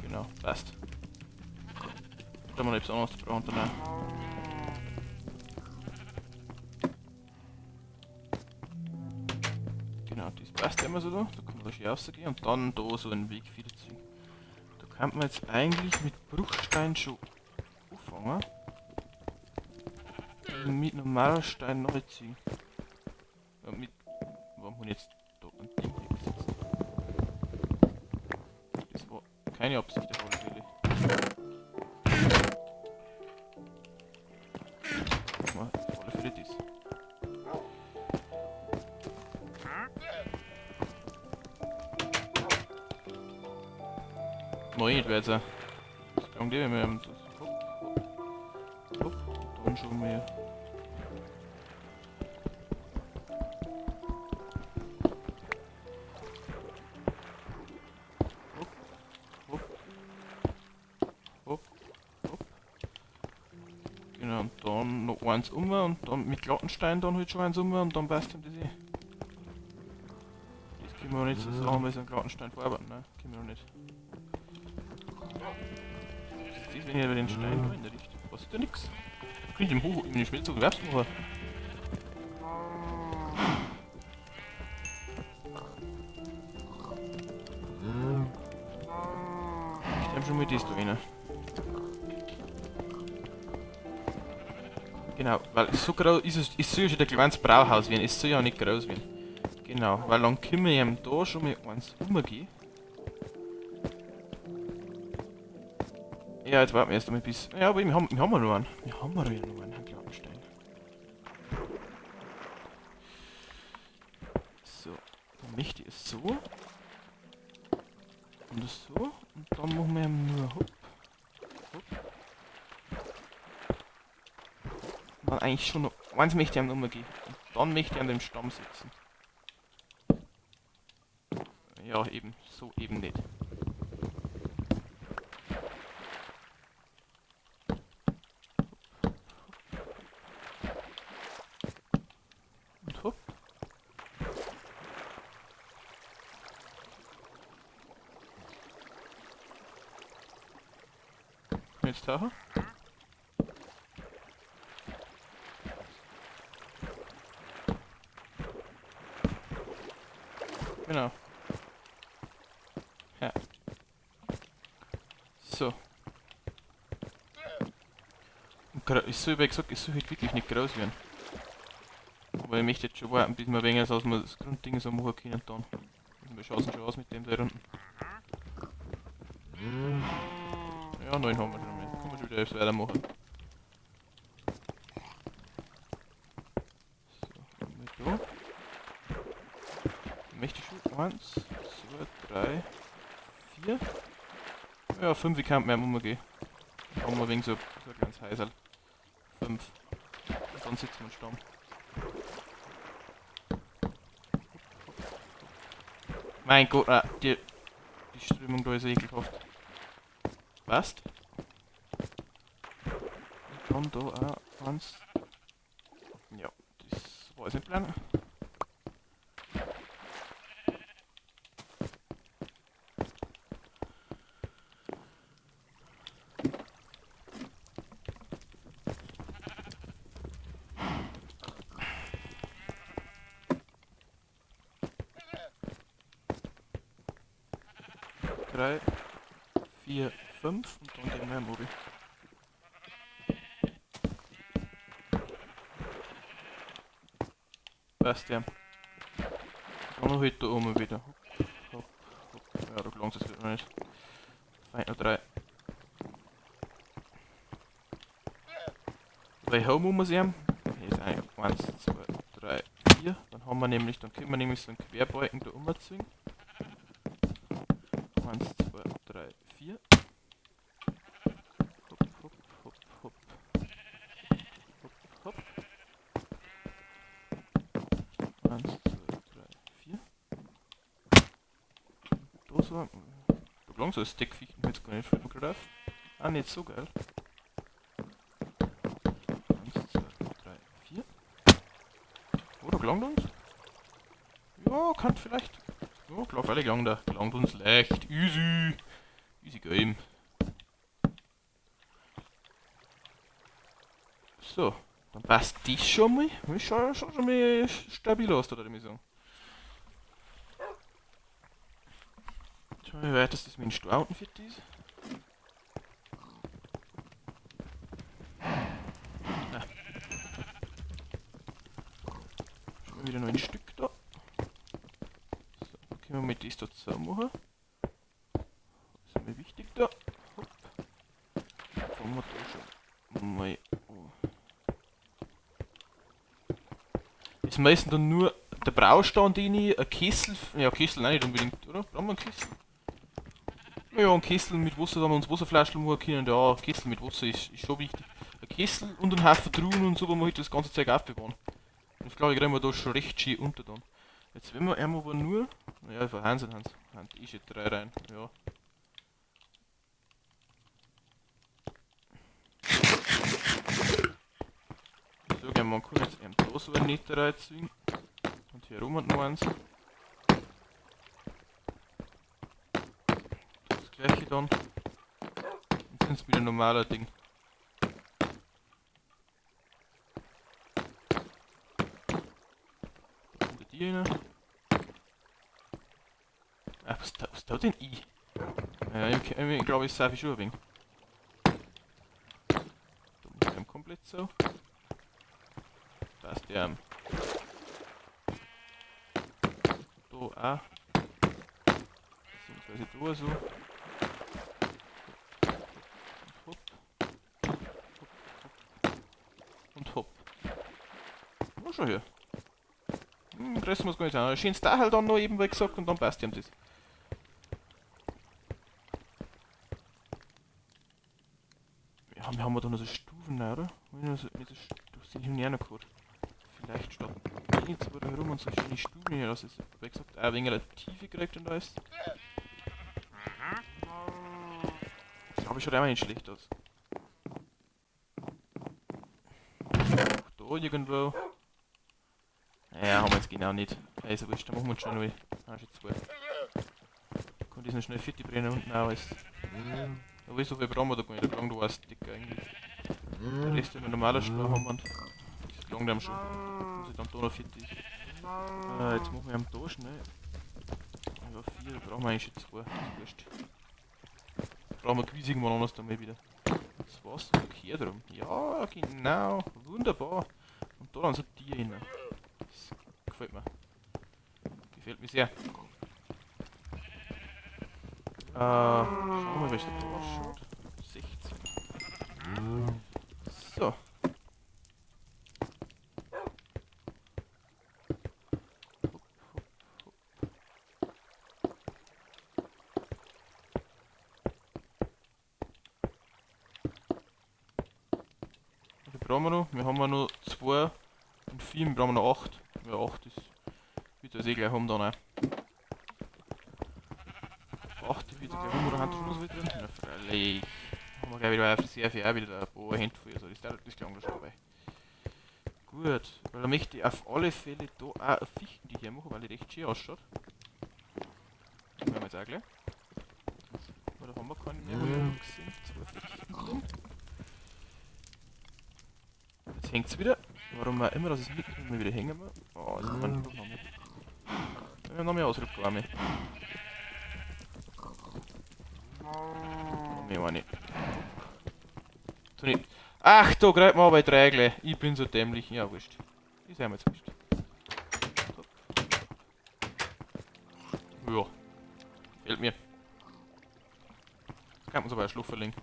Genau, passt. Da haben wir noch etwas anderes zu brauchen danach. Genau, das passt immer so da. Da kann man da schön rausgehen und dann da so einen Weg wieder ziehen. Da kann man jetzt eigentlich mit Bruchstein schon anfangen. Und mit normaler Stein neu ziehen. Ja, mit. Warum habe ich jetzt da ein Ding hingesetzt? Das war keine Absicht auf alle Fälle. Auf alle Fälle das. Nein, nicht weiter. Das kann die, wenn wir das hopp, dann schon mehr. Genau, und dann noch eins und dann mit glatten Steinen dann halt schon eins und dann passt ihm das eh. Das können wir noch nicht so sagen, weil so einen glatten Stein verarbeiten, ne? Können wir noch nicht. Was ist das, wenn ich aber den Stein da in der Richtung? Was ist da nix? Ich könnte im Hoch, in den Schmelzofen Gewerbs machen. Ich nehme schon mal das da rein. Genau, weil so groß ist es soll ja schon ein kleines Brauhaus werden, es soll ja nicht groß werden. Genau, weil dann können wir ihm da schon mal eins umgehen. Ja, jetzt warten wir erst einmal bis. Ja, aber wir haben noch einen. Wir haben noch einen Glockenstein. So, dann möchte ich es so. Und das so. Und dann machen wir ihm nur hopp. Hopp. Dann eigentlich schon noch. Eins möchte ich ihm umgehen. Und dann möchte ich an dem Stamm sitzen. Ja, eben. So eben nicht. Und hopp. Jetzt tauchen. Genau. Ja. So. Ich soll, wie gesagt, ich soll halt wirklich nicht groß werden. Aber ich möchte jetzt schon warten, bis wir weniger als wir das Grundding so machen können dann. Wir schauen schon aus mit dem da unten. Ja, 9 haben wir schon mal. Kann man schon wieder etwas weitermachen. So, haben wir da. Möchte ich schon 1, 2, 3, 4. Ja, 5 kann mehr muss man gehen. Dann haben wir wegen so ein kleines Häuserl. 5. Und dann sitzen wir im Stamm. Mein Gott, die Strömung da ist ekelhaft. Passt. Und dann da auch 1. Ja, das war jetzt nicht plan. Drei, 4, 5 und dann gehen wir am Mobi. Passt ja. Dann noch heute da oben wieder. Hopp, hopp. Ja, da gelangt es wieder nicht. Fein noch 3. 3 Home muss ich haben. Hier ist ein 1, 2, 3, 4. Dann haben wir nämlich, dann können wir nämlich so einen Querbalken da umziehen. 1, 2, 3, 4. Hopp, hopp, hopp, hopp. Hopp, hopp. 1, 2, 3, 4. Da so. Da gelangt so ein Stickfichten jetzt gar nicht, fällt mir gerade auf. Ah, nicht so geil. 1, 2, 3, 4. Oh, da gelangt uns. Ja, kann vielleicht. Ja, klar, völlig gelangt da. Gelangt uns leicht. Easy. Easy game. So, dann passt das schon mal. Das schaut schon mal stabil aus, da würde ich sagen. Schauen wir, wie weit das mit dem Stor unten fit ist. Ah. Schon mal wieder noch ein Stück da. So, dann können wir mit das da zusammen machen. Das ist mir wichtig da. Hopp. Fangen wir da schon mal an. Ist meistens dann nur der Braustand rein, ein Kessel. Ja, Kessel nein, nicht unbedingt, oder? Brauchen wir einen Kessel? Ja, ein Kessel mit Wasser, da wir uns Wasserflaschen machen können. Ja, Kessel mit Wasser ist schon wichtig. Ein Kessel und ein Haufen Truhen und so, wo wir halt das ganze Zeug aufbewahren. Und ich glaube, ich kriegen wir da schon recht schön unter dann. Jetzt wenn wir einmal aber nur. Naja, für Hans und Hans. Hans ist jetzt 3 rein, ja. So, gehen wir mal jetzt eben da so ein Meter reinziehen. Und hier rum noch eins. Das gleiche dann. Und sind es wieder ein normaler Ding. Da kommt die rein. Ah, was da denn I? Ja, ich glaube, ich sage schon ein wenig. Da muss ich komplett so. Da ist der. Da auch. Beziehungsweise da so. Hopp. Hopp. Hopp. Und hopp. Na schon hier. Pressen wir es gar nicht an. Schön da halt dann noch eben, wie gesagt, und dann passt ihm das. Ja, wir haben da noch so Stufen, oder? Das sind hier noch gehört. Vielleicht statt jetzt aber herum und so schöne Stufen hier, dass es, wie gesagt, auch ein wenig eine Tiefe kriegt und alles. Das glaube ich schon einmal nicht schlecht aus. Da irgendwo. Ja, haben wir jetzt genau nicht. Also wurscht, dann machen wir uns schon neu. Ah, ist jetzt 2. Kann das noch schnell 40 brennen unten auch alles. Aber so viel brauchen wir da gar nicht, da gelangt da was dicker eigentlich. Der Rest, wenn wir normaler Schlauch haben, das gelangt einem schon. Muss ich dann da noch 40. Jetzt machen wir ihm da schnell. 4, da brauchen wir eigentlich schon 2. Das ist wurscht. Brauchen wir gewiss irgendwann anders dann mal wieder. Das war's, der Verkehr drum. Ja, genau. Wunderbar. Und da dann so Tier hin. Das gefällt mir. Gefällt mir sehr. Schauen wir mal, was da ausschaut. 16. So. Wie viel brauchen wir noch? Wir haben ja noch 2 und 4, wir brauchen noch 8. Ja, 8 ist. Wird das eh gleich haben dann auch. 8 wird gleich haben, oder haben wir schon was drin? Na freilich. Haben wir gleich wieder eine Friseur für auch wieder ein paar Hände voll, also das dauert das gleich schon dabei. Gut, weil da möchte ich auf alle Fälle da auch eine Fichten die hier machen, weil die recht schön ausschaut. Das werden wir jetzt auch gleich. Oder haben wir keine mehr, wo wir gesehen? 2 Fichten drin. Jetzt hängt es wieder. Warum auch immer, dass es mitnehmen wir wieder hängen wir. Oh, jetzt haben wir noch mehr. Wir haben noch mehr Ausrückarme. Noch mehr eine. So nicht. Ach, da greift man aber 3 gleich. Ich bin so dämlich. Ja, wurscht. Ist ja jetzt wurscht. Ja. Fällt mir. Jetzt kann man so bei Schluff verlegen.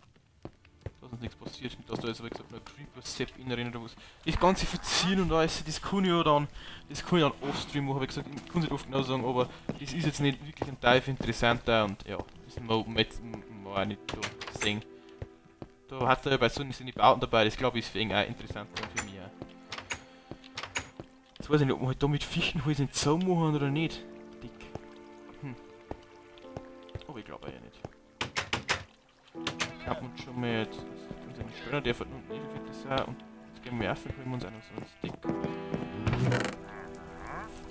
Dass uns nichts passiert. Dass da jetzt, wie gesagt, noch ein Creeper-Sepp inneren oder was. Das ganze Verziehen und alles, das kann ich ja dann. Das kann ich dann offstream machen, habe ich gesagt. Ich kann es nicht oft genau sagen, aber das ist jetzt nicht wirklich ein Teil interessanter und ja, das muss man auch nicht so sehen. Da hat er bei so seine Bauten dabei, das glaube ich ist für ihn auch interessanter und für mich auch. Jetzt weiß ich nicht, ob wir halt da mit Fichtenholz einen Zaun machen oder nicht. Dick. Aber ich glaube ja nicht. Kann man schon mal jetzt. Kann sich nicht stören, der fährt unten nicht viel das auch. Und jetzt gehen wir auch holen wir uns auch noch so einen Stick.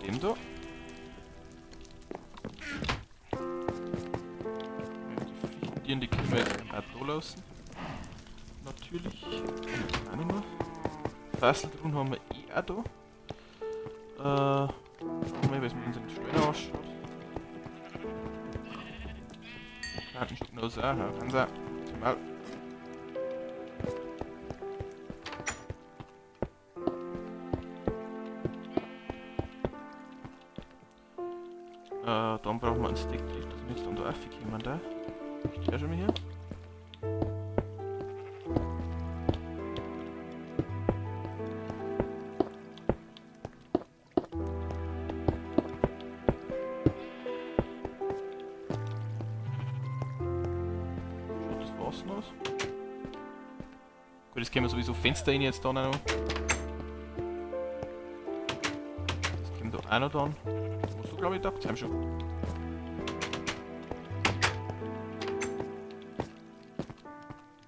Dem da. Ja, die Fichten, die können wir jetzt auch da lassen. Natürlich. Auch nicht mehr. Fasseldrun haben wir eh auch da. Schauen wir, wie es mit unseren Stellen ausschaut. Kartenstück noch so, ja, kann sein. Mal. Dann brauchen wir einen Stick, dass wir jetzt dann da raufkommen. Da. Ist der schon mal hier? Aus. Gut, das können wir sowieso Fenster rein jetzt dann auch noch. Das können wir da auch noch dann. Das musst du glaube ich gedacht haben schon.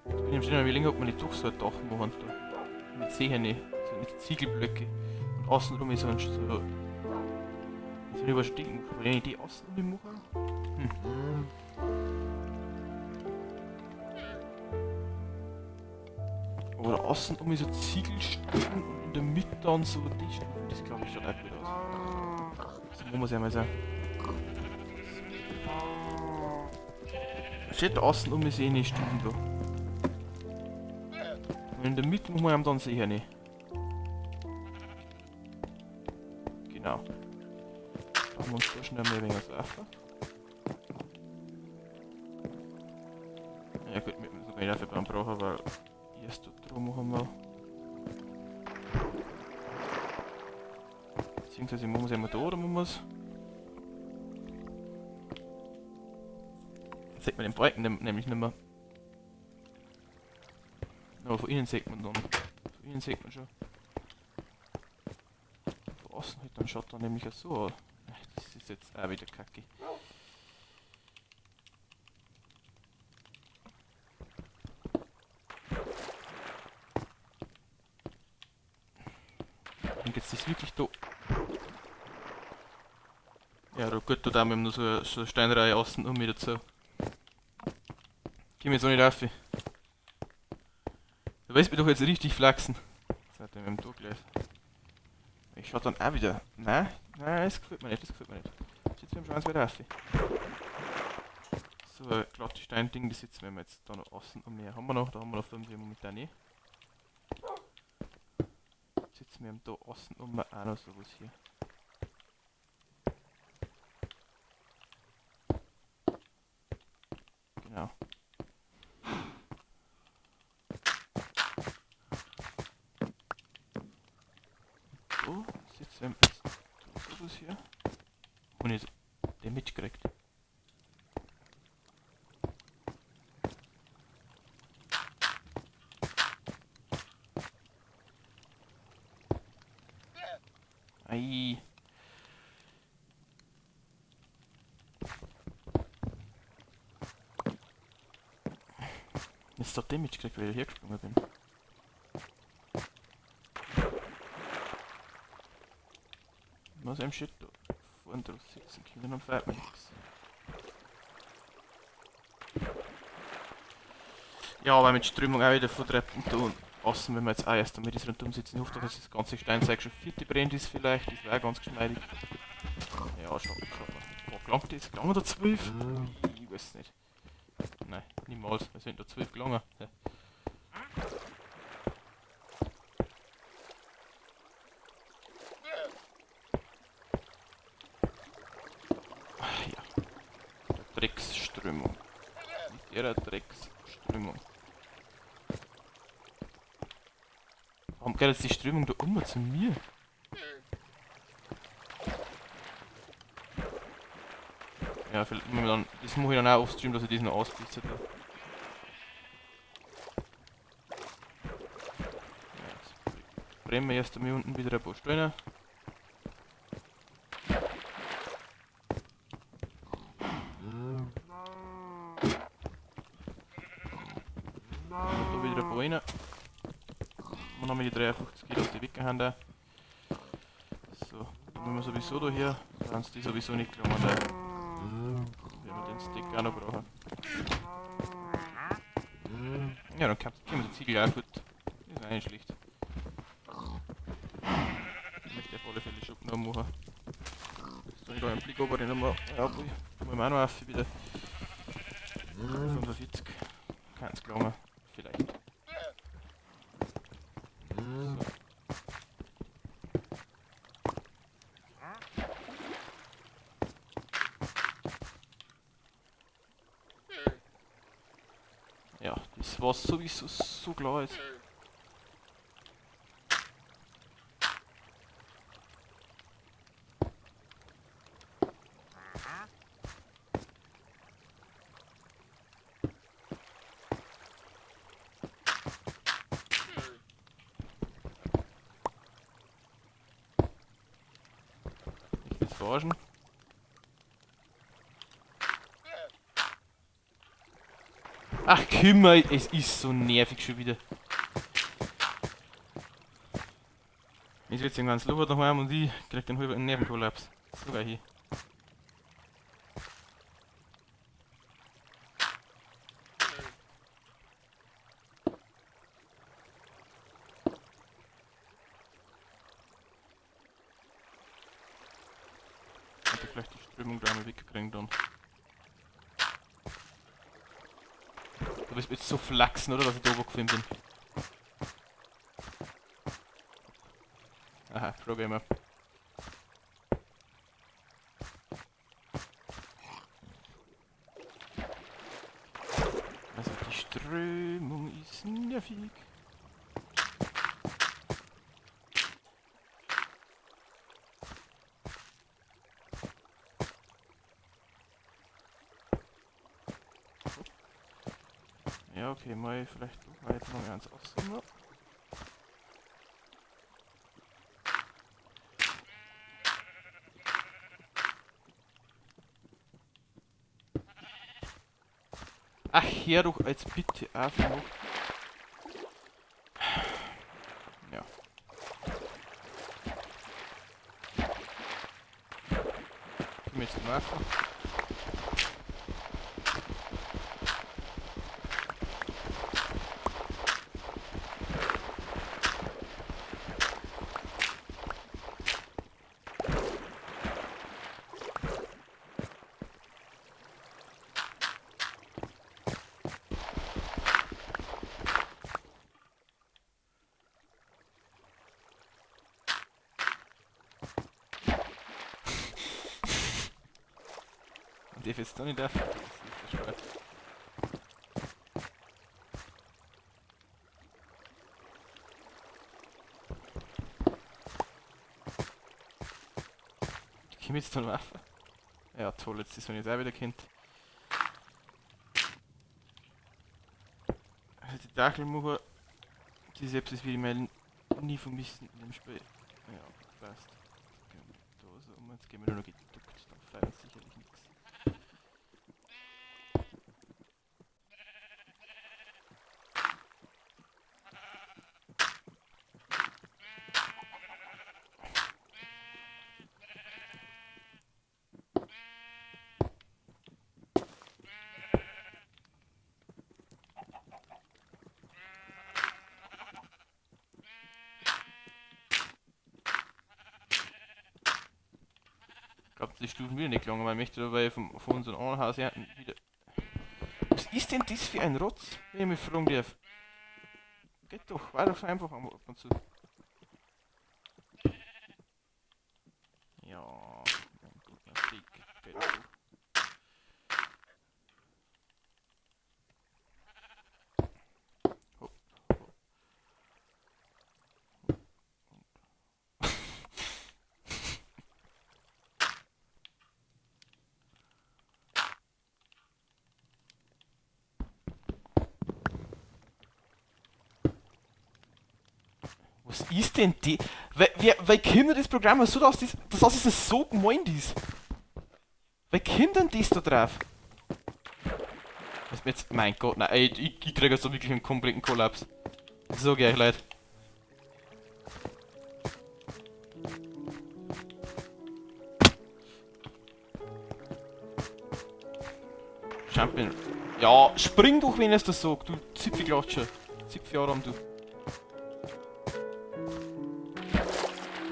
Jetzt bin ich am Stehen überlegen, ob man nicht doch so ein Dach machen da. Mit Zähne, so mit Ziegelblöcke. Und außenrum ist so ein so. Ist ein Überstiegen. Wollen ich die außenrum machen? Oder außen um so Ziegelstufen und in der Mitte dann so die Stufen. Das glaube ich schaut auch gut aus. So muss man es ja mal sagen. Steht da außen um ist eh nicht Stufen da. Und in der Mitte muss man dann sicher nicht. Genau. Da haben wir uns da schnell mal ein wenig surfen. Ja gut, mit dem sogar nicht dafür brauchen, weil erst drum machen wir. Beziehungsweise machen wir es einmal da oder machen wir es. Jetzt sieht man den Balken nämlich nicht mehr. Aber von innen sieht man dann. Von innen sieht man schon. Von außen halt dann schaut dann nämlich auch so aus. Das ist jetzt auch wieder kacke. Und jetzt ist wirklich da. Ja, da gut, da haben wir noch so eine Steinreihe außen um mich dazu. Geh mir jetzt auch nicht rauf. Du weißt mir doch jetzt richtig flachsen. Seit dem da gleich. Ich schau dann auch wieder. Nein, das gefällt mir nicht, das gefällt mir nicht. jetzt im Schwanz wieder raus. So, ein glattes Steinding, das sitzen wir jetzt da noch außen und mehr haben wir noch, da haben wir noch 5 momentan nicht. Jetzt sitzen wir da außen um auch noch sowas hier. Genau. So, sitzen wir jetzt da sowas hier. Und jetzt den mitgekriegt. Ei. Jetzt hat den mitgekriegt, weil ich hier gesprungen bin. Was einem Shit da vorne drauf sitzen können, dann fällt mir nichts. Ja, aber mit Strömung auch wieder von der und außen, wenn wir jetzt auch erst einmal das rundum sitzen, ich hoffe, dass das ganze Steinzeug schon 4. brennt ist vielleicht, das wäre ganz geschmeidig. Ja, schon. Oh, gelangt das? Gelangen da 12? Ich weiß nicht. Nein, niemals. Es sind da 12 gelangen. Ja. Ach ja. Der Drecksströmung. Mit ihrer Drecksströmung. Warum geht jetzt die Strömung da immer zu mir? Ja, vielleicht dann, das mache ich dann auch offstream, dass ich das noch ausblitze. Ja, jetzt brennen wir erst einmal unten wieder ein paar Steine. Da wieder ein paar rein. Und dann haben wir die 53 Kilo aus die Wicken haben. So, dann müssen wir sowieso da hier, dann ist die sowieso nicht gelangen. Werden wir den Stick auch noch brauchen. Ja, dann können wir die Ziegel auch gut. Das ist auch nicht schlecht. Ich möchte auf alle Fälle schon noch machen. Jetzt habe ich da einen Blick oben, den nochmal. Ja, muss ich auch noch auf wieder. 45. Kann es gelangen. Vielleicht. So. Ja, das war sowieso so klar ist. Ich will verarschen. Ach kümmer, es ist so nervig schon wieder. Jetzt wird irgendwann das Loch daheim und ich krieg den halben Nervenkollaps. Sogar hier. Hätte vielleicht die Strömung da einmal weggekriegt dann. Du bist jetzt so flachsen, oder, dass ich da oben gefilmt bin. Aha, frage immer. Also die Strömung ist nervig. Ja, okay, mal vielleicht mal jetzt noch ganz aussehen. Ach, hör doch jetzt bitte auf noch. Ja. Gib mir jetzt den Wasser. darf jetzt da nicht auf. Das ist versperrt. Ich komm jetzt da noch auf. Ja toll, jetzt ist man jetzt auch wieder Kind. Also die Dachelmucher, die selbst ist wie die Meilen nie vermissen in dem Spiel. Ja, passt. Gehen wir da so um, jetzt gehen wir nur noch geduckt, dann feiern sicherlich nichts. Ich glaube, die Stufen wieder nicht gelangen, weil ich möchte dabei von unserem anderen Haus her wieder. Was ist denn das für ein Rotz, wenn ich mich fragen darf? Geht doch, war doch einfach ab und zu. Ja, mein guter Stick, geht doch. Hopp, hopp. Was ist denn die? Weil kommt das Programm so, dass das so gemeint ist? Weil kommt denn das da drauf? Was mir jetzt. Mein Gott, nein, ey, ich krieg jetzt so wirklich einen kompletten Kollaps. So gleich, Leute. Champion. Ja, spring doch, wenn es das sagt, du Zipfelklatscher. Zipfelarm, du.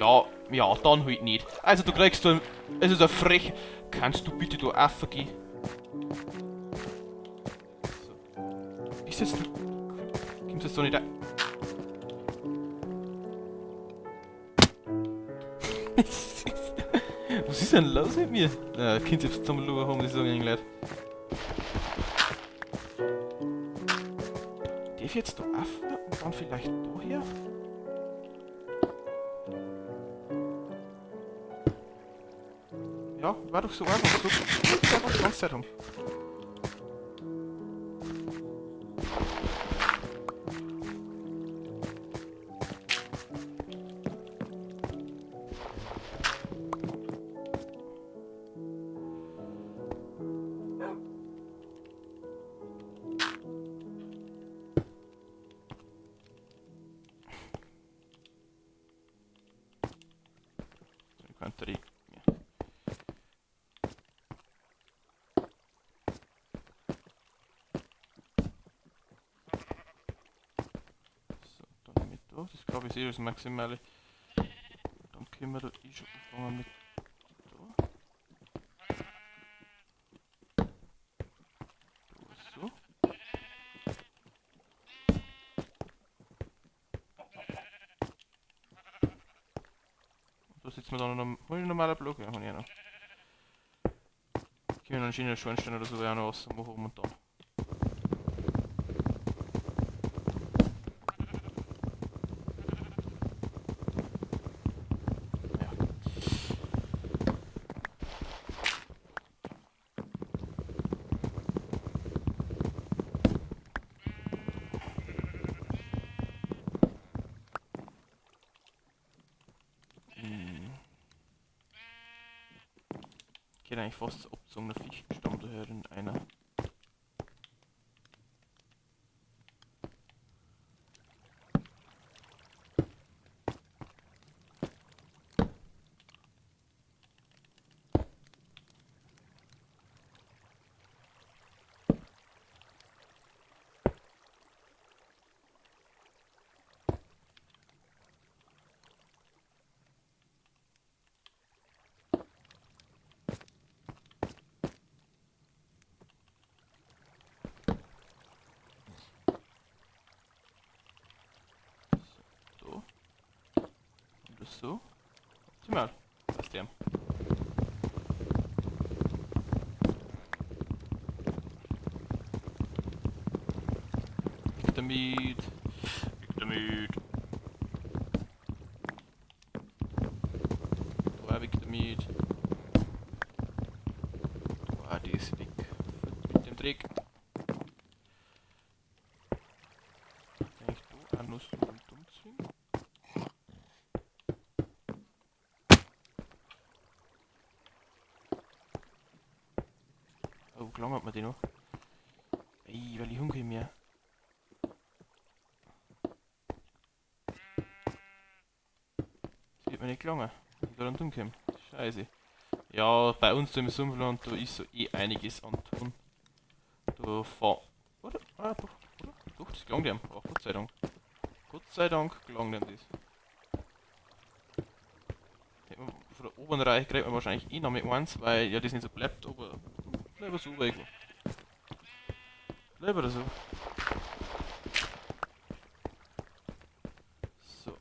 Ja, ja, dann halt nicht. Also du kriegst du, es ist ein frech. Kannst du bitte da aufgehen? So. Ist jetzt, kommst jetzt da nicht rein? Was ist denn los mit mir? Ja, Kind selbst zum Luger haben, die sagen eigentlich. Darf ich jetzt da öffnen und dann vielleicht daher? Ja, war doch so einfach. So ist einfach die ganze Zeit rum. Infanterie. Ja. So, dann nehme ich da. Das glaube ich ist das Maximale. Dann können wir da schon anfangen mit da. Da so. Und da sitzen wir dann noch ein normaler Block. Ja, habe ich auch noch. Können wir noch einen schönen Schornstein oder so auch noch raus machen und dann. Geht eigentlich fast das abgezogener Fichtenstamm daher in einer. So. Und das so. Optimal. Passt ja. weg damit. Ah, die ist weg. Mit dem Dreck. Kann ich da auch noch so umziehen? Oh, wie lange hat man die noch? Ey, weil ich hungrig mehr. Sieht man nicht lange. Ich kann dann umkommen. Scheiße. Ja, bei uns im Sumpfland, da ist so eh einiges an tun. Da fahr. Oder? Ah, doch, oder? Doch, das gelang dem. Ach, Gott sei Dank. Gott sei Dank gelang dem das. Von der oberen Reihe kriegt man wahrscheinlich eh noch mit eins, weil ja das nicht so bleibt, aber bleibt so irgendwo. Bleibt so. So.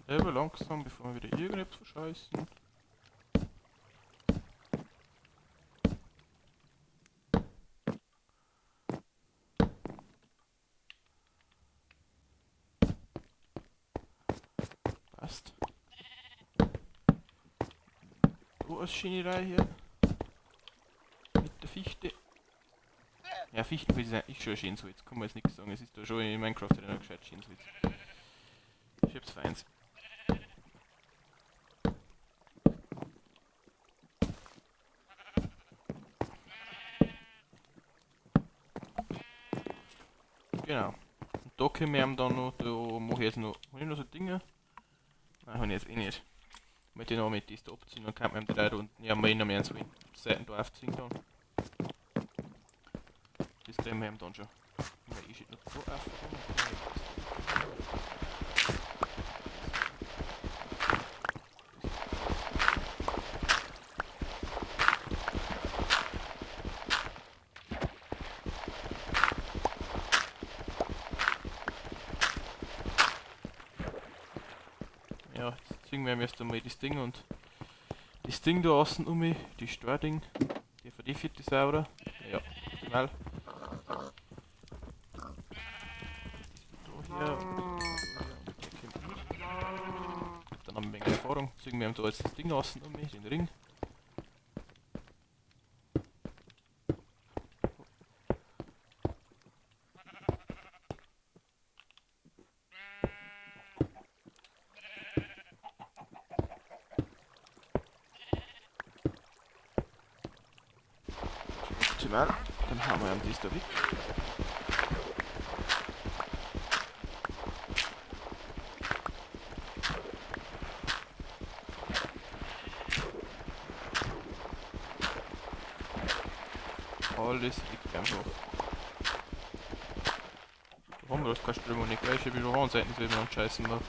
Selber langsam, bevor wir wieder irgendetwas verscheißen. Passt. So eine Schienerei hier. Mit der Fichte. Ja, Fichtenholz ist schon ein Schienensholz, kann man jetzt nichts sagen. Es ist da schon in Minecraft drin ein gescheit Schienensholz. Ich hab's feins. Genau. Und da können wir ihm dann noch, da mache ich jetzt noch, habe ich noch so Dinge? Nein, habe ich jetzt eh nicht. Wenn ich noch mit das da abziehen, dann kann man ihm 3 Runden, ja, mal noch mehr so in Seiten da aufziehen dann. Das drehen wir ihm dann schon. Weil ich noch da aufziehen. Ja, jetzt ziehen wir erst einmal das Ding und das Ding da außen um mich, die Steuerding, die für die vierte Sau, oder? Ja, optimal. Das von da her und der kommt mit. Dann haben wir eine Erfahrung, ziehen wir da jetzt das Ding außen um mich, den Ring. Optimal. Dann haben wir das da weg. Alles liegt einfach. Da haben wir das keine Strömung nicht gleich, wie schon Seiten selber und scheißen wir.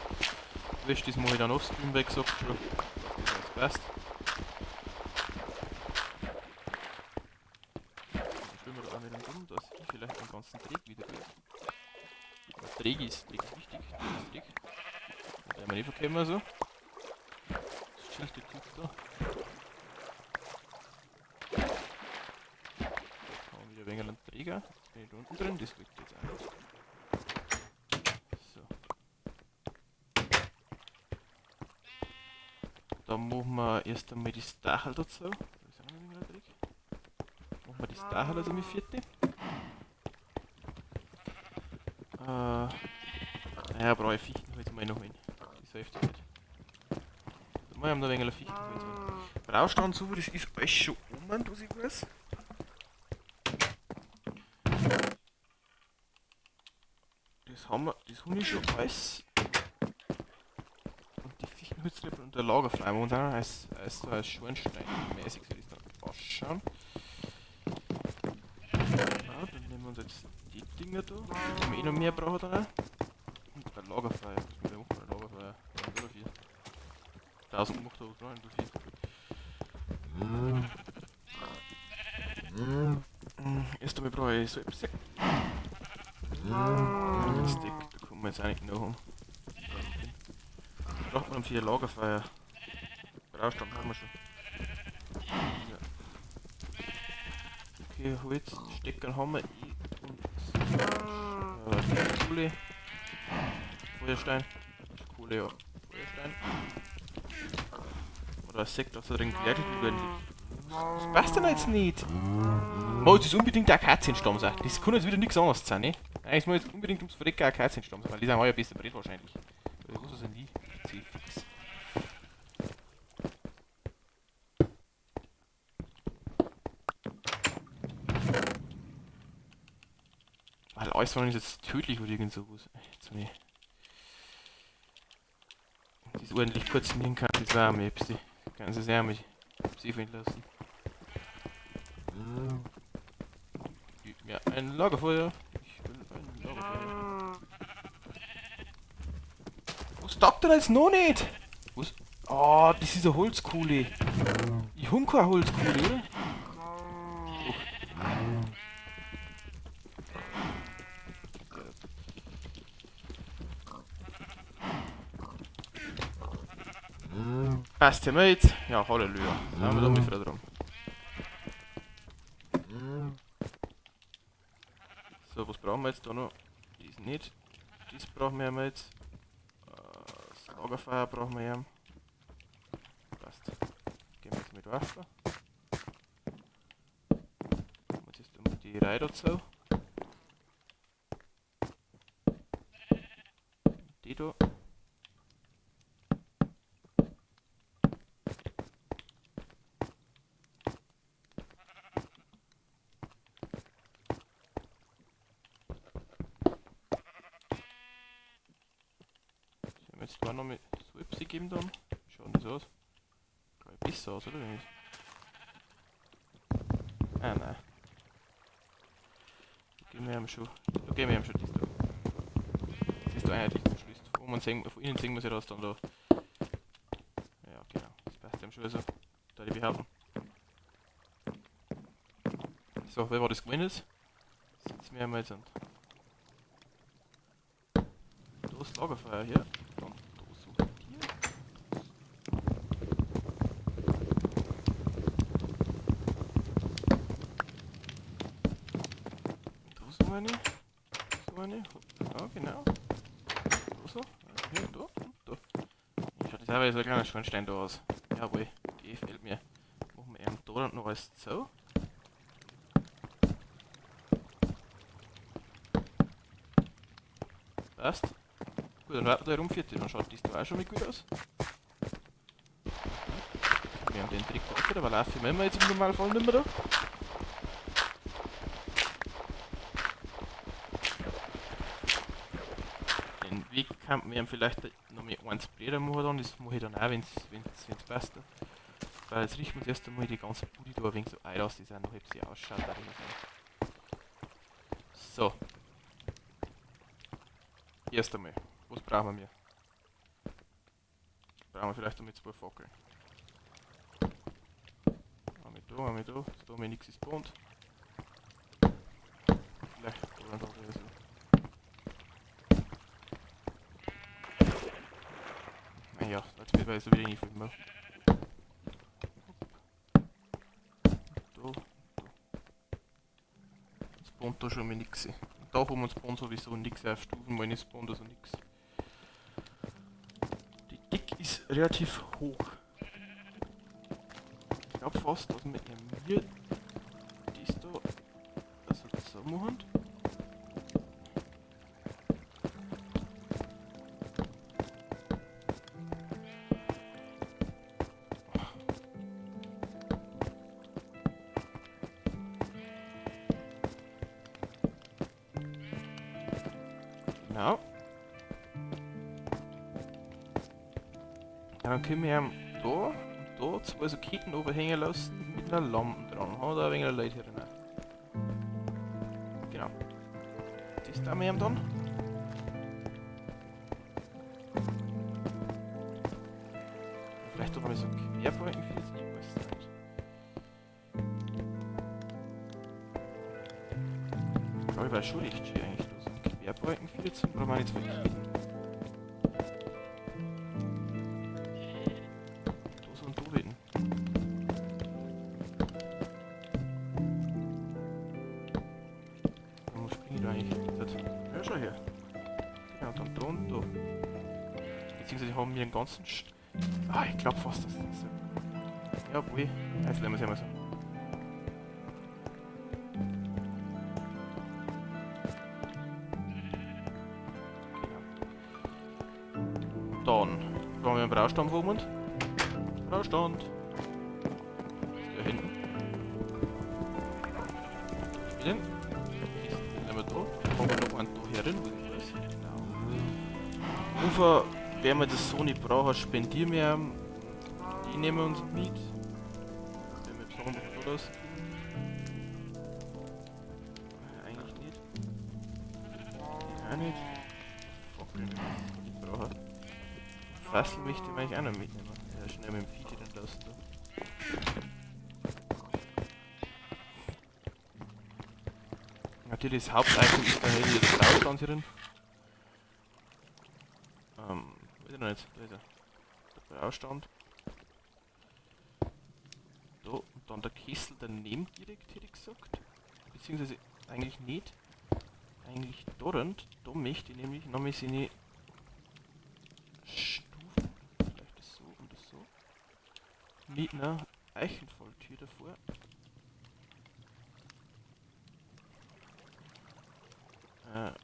Rest das mache ich dann offstream weg, sagt schon, dass das alles passt. Dann stellen wir da auch nicht rum, dass ich vielleicht den ganzen Dreck wieder kriege. Der Dreck ist wichtig, Dreck ist Dreck. Da werden wir nicht verkehren so. Das chillt der Typ da. Jetzt haben wir wieder ein wenig einen Träger. Jetzt bin ich da unten drin, das kriegt jetzt auch nicht. So. Dann machen wir erst einmal das Dachel dazu. Da ist auch noch ein wenig Dreck. Machen wir das Dachel also mit 4. Naja, brauche ich Fichtenholz mal noch hin. Das hilft nicht. Da muss ich noch ein wenig Fichtenholz hin. Brauchst du dann so, das ist alles schon um, was ich weiß. Das haben wir, das habe ich schon alles. Und die Fichtenholzrippen und der Lagerfleisch und auch als Schornstein-mäßig soll das dann ausschauen. Ja, dann nehmen wir uns jetzt die Dinger da. Wenn wir eh noch mehr brauchen dann auch. Und ein Lagerfeuer. Was machen wir ein Lagerfeuer? 3 oder 4? 1000 gemacht oder 3 oder 4. Erst einmal brauche ich so etwas. Stick, da kommen wir jetzt eigentlich noch um. Braucht man 4 Lagerfeuer. Brauchstand haben wir schon. Ja. Okay, Holz, Steckern haben wir und Kohle. Feuerstein. Kohle, ja. Feuerstein. Oder ein Sekt, dass er drin gewertet wird. Das passt denn jetzt nicht. Muss das unbedingt ein Akazienstamm sein. Das kann jetzt wieder nichts anderes sein, ne? Nein, es muss jetzt unbedingt ums Verrecken ein Akazienstamm sein, weil die sind alle ein bisschen breit wahrscheinlich. Was sind die? C-Fix. Weil alles von ist jetzt tödlich oder irgend sowas. Jetzt nicht. Das ordentlich portionieren kann, das war mir ein bisschen. Kann sie sehr mich sehen lassen. Ja, ein Lagerfeuer. Ich will ein Lagerfeuer. Was taugt denn jetzt noch nicht? Was? Oh, das ist eine Holzkohle. Ich hab keine Holzkohle, oder? Passt ja mit. Ja, Halleluja. Dann haben wir da wieder drum. So, was brauchen wir jetzt da noch? Das nicht. Das brauchen wir jetzt. Das Lagerfeuer brauchen wir ja. Passt. Gehen wir jetzt mit Wasser. Jetzt ist einmal die Reihe dazu. Die da. Jetzt da noch mit Swipsy geben dann. Schaut das aus? Kann ich besser aus, oder nicht? Ah nein. Da gehen wir ihm schon. Da gehen wir ihm schon das da. Das ist da einheitlich geschlüsselt. Von innen sehen wir sich das dann da. Ja genau. Das passt ihm schon so. Da die behaupten. So, wer war das gewesen ist? Setzen wir einmal jetzt an. Da ist Lagerfeuer hier. Dann da suchen wir hier. Da so eine. So eine. Ja, genau. Da so. Hier, da und da. Schaut das aber so ein kleiner Schornstein da aus. Jawohl, gefällt mir. Machen wir eben da und noch alles so. Passt. Gut, dann warten wir um 40, dann schaut das da auch schon mal gut aus. Wir haben den Trick da, aber laufen wir jetzt im Normalfall nicht mehr da. Den Weg kann man vielleicht noch mal eins Blätter machen dann, das mache ich dann auch, wenn es passt. Weil jetzt richten wir erst einmal die ganze Bude da ein wenig so ein aus, die sind noch hübsch ausschaut. So. Erst einmal, was brauchen wir? Brauchen wir vielleicht damit 2 Fackeln. Haben wir da, dass da mal nichts ist Bond. Vielleicht oder da so. Naja, jetzt wird man so wieder nicht filmen. Da. Das Bond da schon mal nix. Da haben wir uns Bond sowieso nix auf Stufen, weil nicht Bond also nix. Die Dick ist relativ hoch. Ich glaube fast, dass wir hier dies da also zusammen haben. Genau. Dann können wir da und da 2 so Ketten oberhängen lassen mit einer Lampe dran. Haben wir da ein wenig Leute hier drin. Genau. Das tun wir ihm dann. Vielleicht auch mal so Querbalken für jetzt, ich weiß es nicht. Aber ich war schon recht schön eigentlich. Da sind Querbalken 14, brauchen wir nicht zu verkehlen. Da so und da reden. Wo springe ich da eigentlich? Ja, schau her. Ja, und dann da und da. Beziehungsweise haben wir einen ganzen ich glaube fast, dass das ist. Jawohl. Jetzt lassen wir es einmal so. Dann brauchen wir einen Braustand wo und Braustand. Da hinten. Den. Nehmen wir da. Machen wir noch einen da herin, wo ich weiß. Genau. Ufer, wenn wir das so nicht brauchen, spendieren wir. Die nehmen wir uns mit. Wenn wir jetzt noch mal da raus. Eigentlich nicht. Die auch nicht. Fuck, wenn wir das nicht brauchen. Fassel möchte ich eigentlich auch noch mitnehmen. Ja, schnell mit dem Vieh den lassen da. Natürlich das Hauptitem ist da hier der Braustand hier drin. Weiß ich noch nicht. Da ist er. Der Braustand. Da und dann der Kessel daneben direkt, hätte ich gesagt. Beziehungsweise eigentlich nicht. Eigentlich dort. Da möchte ich nämlich noch mal seine Stufen. Vielleicht das so und das so. Mit einer Eichenfalltür davor. Da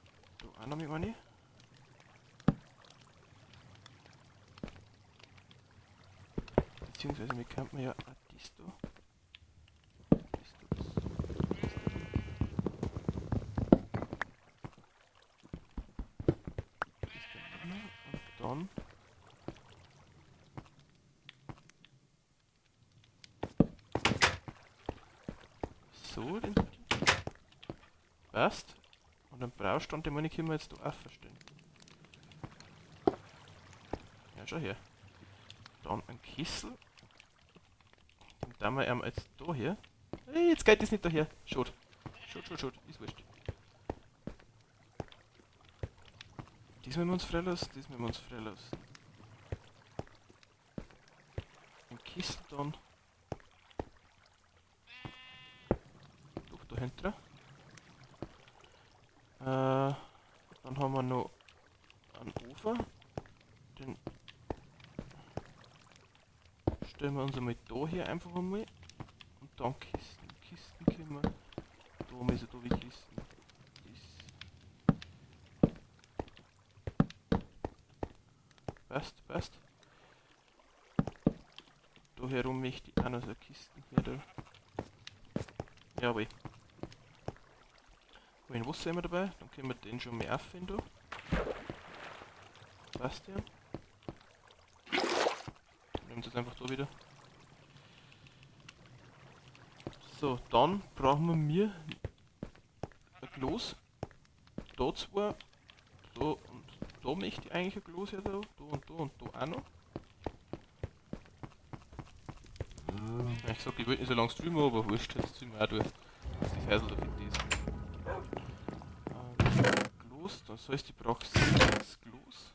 auch noch mit eine. Beziehungsweise wir könnten ja auch das da. Das da, das so. Das da und dann. So, den passt. Und den Braustand, den meine ich, können wir jetzt da auch verstehen. Ja, schau her. Dann ein Kessel. Den tun wir jetzt da hier. Hey, jetzt geht das nicht daher. Schaut. Schaut. Ist wurscht. Das müssen wir uns freilassen, das müssen wir uns freilassen. Ein Kessel dann. Doch da hinten. Dann haben wir noch einen Ofen. Den stellen wir uns einmal da hier einfach einmal. Und dann Kisten. Kisten können wir. Da müssen da wie Kisten. Das passt. Da herum möchte ich auch noch so Kisten hier da. Jawohl. Wenn Wasser immer dabei, dann können wir den schon mehr auffinden. Passt ja. Nehmen das einfach da wieder. So, dann brauchen wir mir ein Glas. Da zwei. Da und da möchte ich eigentlich ein Glas her. Da und da und da auch noch. Ich sag, ich wollte nicht so lange streamen, aber wurscht, jetzt streamen wir auch durch. Das ist Heisel dafür das. Glas, das heißt, ich brauche 6 Glas.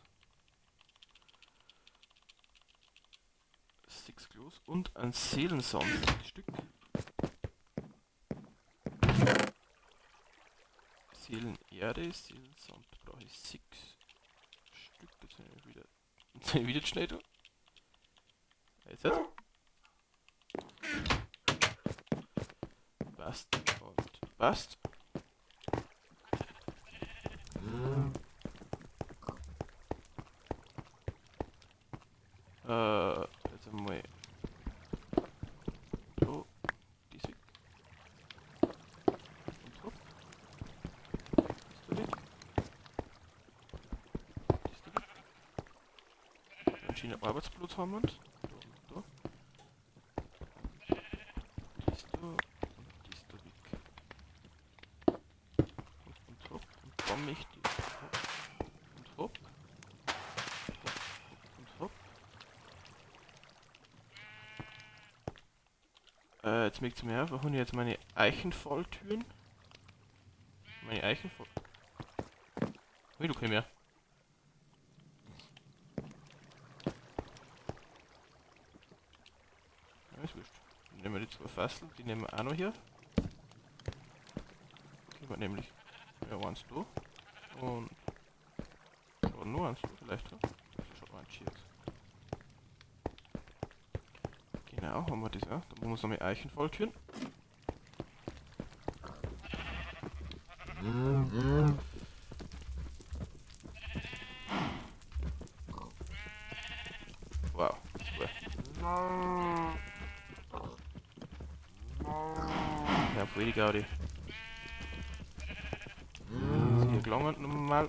6 Glas und ein Seelensand, 6 Stück. Seelenerde, Seelensand brauche ich 6 Stück. Jetzt sind wir wieder schnell da. Jetzt hat passt und passt. Jetzt einmal da, die weg. Und hopp. Das da weg. Das da weg. Einen schönen Arbeitsplatz haben wir uns. Da und da. Das da und das da weg. Und hopp. Und dann möchte ich hopp. Und hopp. Und hopp. Jetzt möchte ich mir einfach, und jetzt meine Eichenfalltüren. Meine Eichen voll. Hey, du komm her. Ja, ist wurscht. Dann nehmen wir die zwei Fasseln, die nehmen wir auch noch hier. Können wir nämlich. Ja, eins da. Und. Oder nur eins da vielleicht. So. Das schaut mal ein Cheers. Genau, haben wir das auch. Dann muss man noch mit Eichen volltüren. Wow, super. Ja, voll die Gaudi. Ist hier gelangen, normal.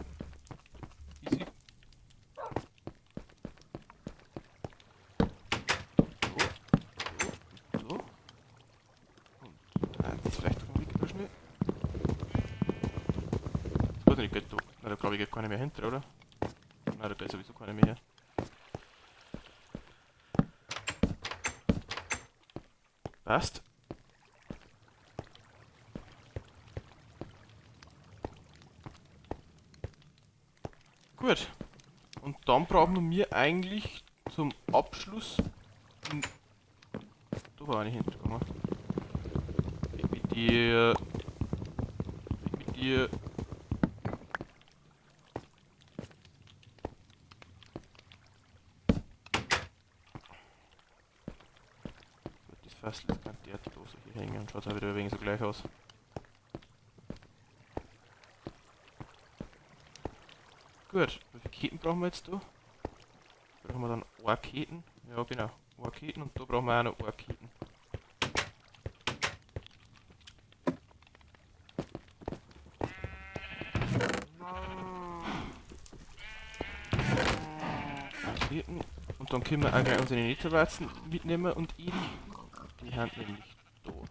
Easy. So. Und. Das ist vielleicht noch ein bisschen schnell. Das weiß ich nicht, da. Nein, da glaube ich geht keiner mehr hinter, oder? Nein, da geht sowieso keiner mehr her. Passt. Gut. Und dann brauchen wir eigentlich zum Abschluss. Da war ich hintergegangen. Mit dir. Mit dir. Das Fassel kann der Dose hier hängen und schaut auch wieder ein wenig so gleich aus. Gut, wie viele Ketten brauchen wir jetzt da? Brauchen wir dann Ohrketten? Ja genau, Ohrketten und da brauchen wir auch noch Ohrketten. Ohrketten. Und dann können wir auch gleich unsere Netterwarzen mitnehmen und die haben nämlich da. Und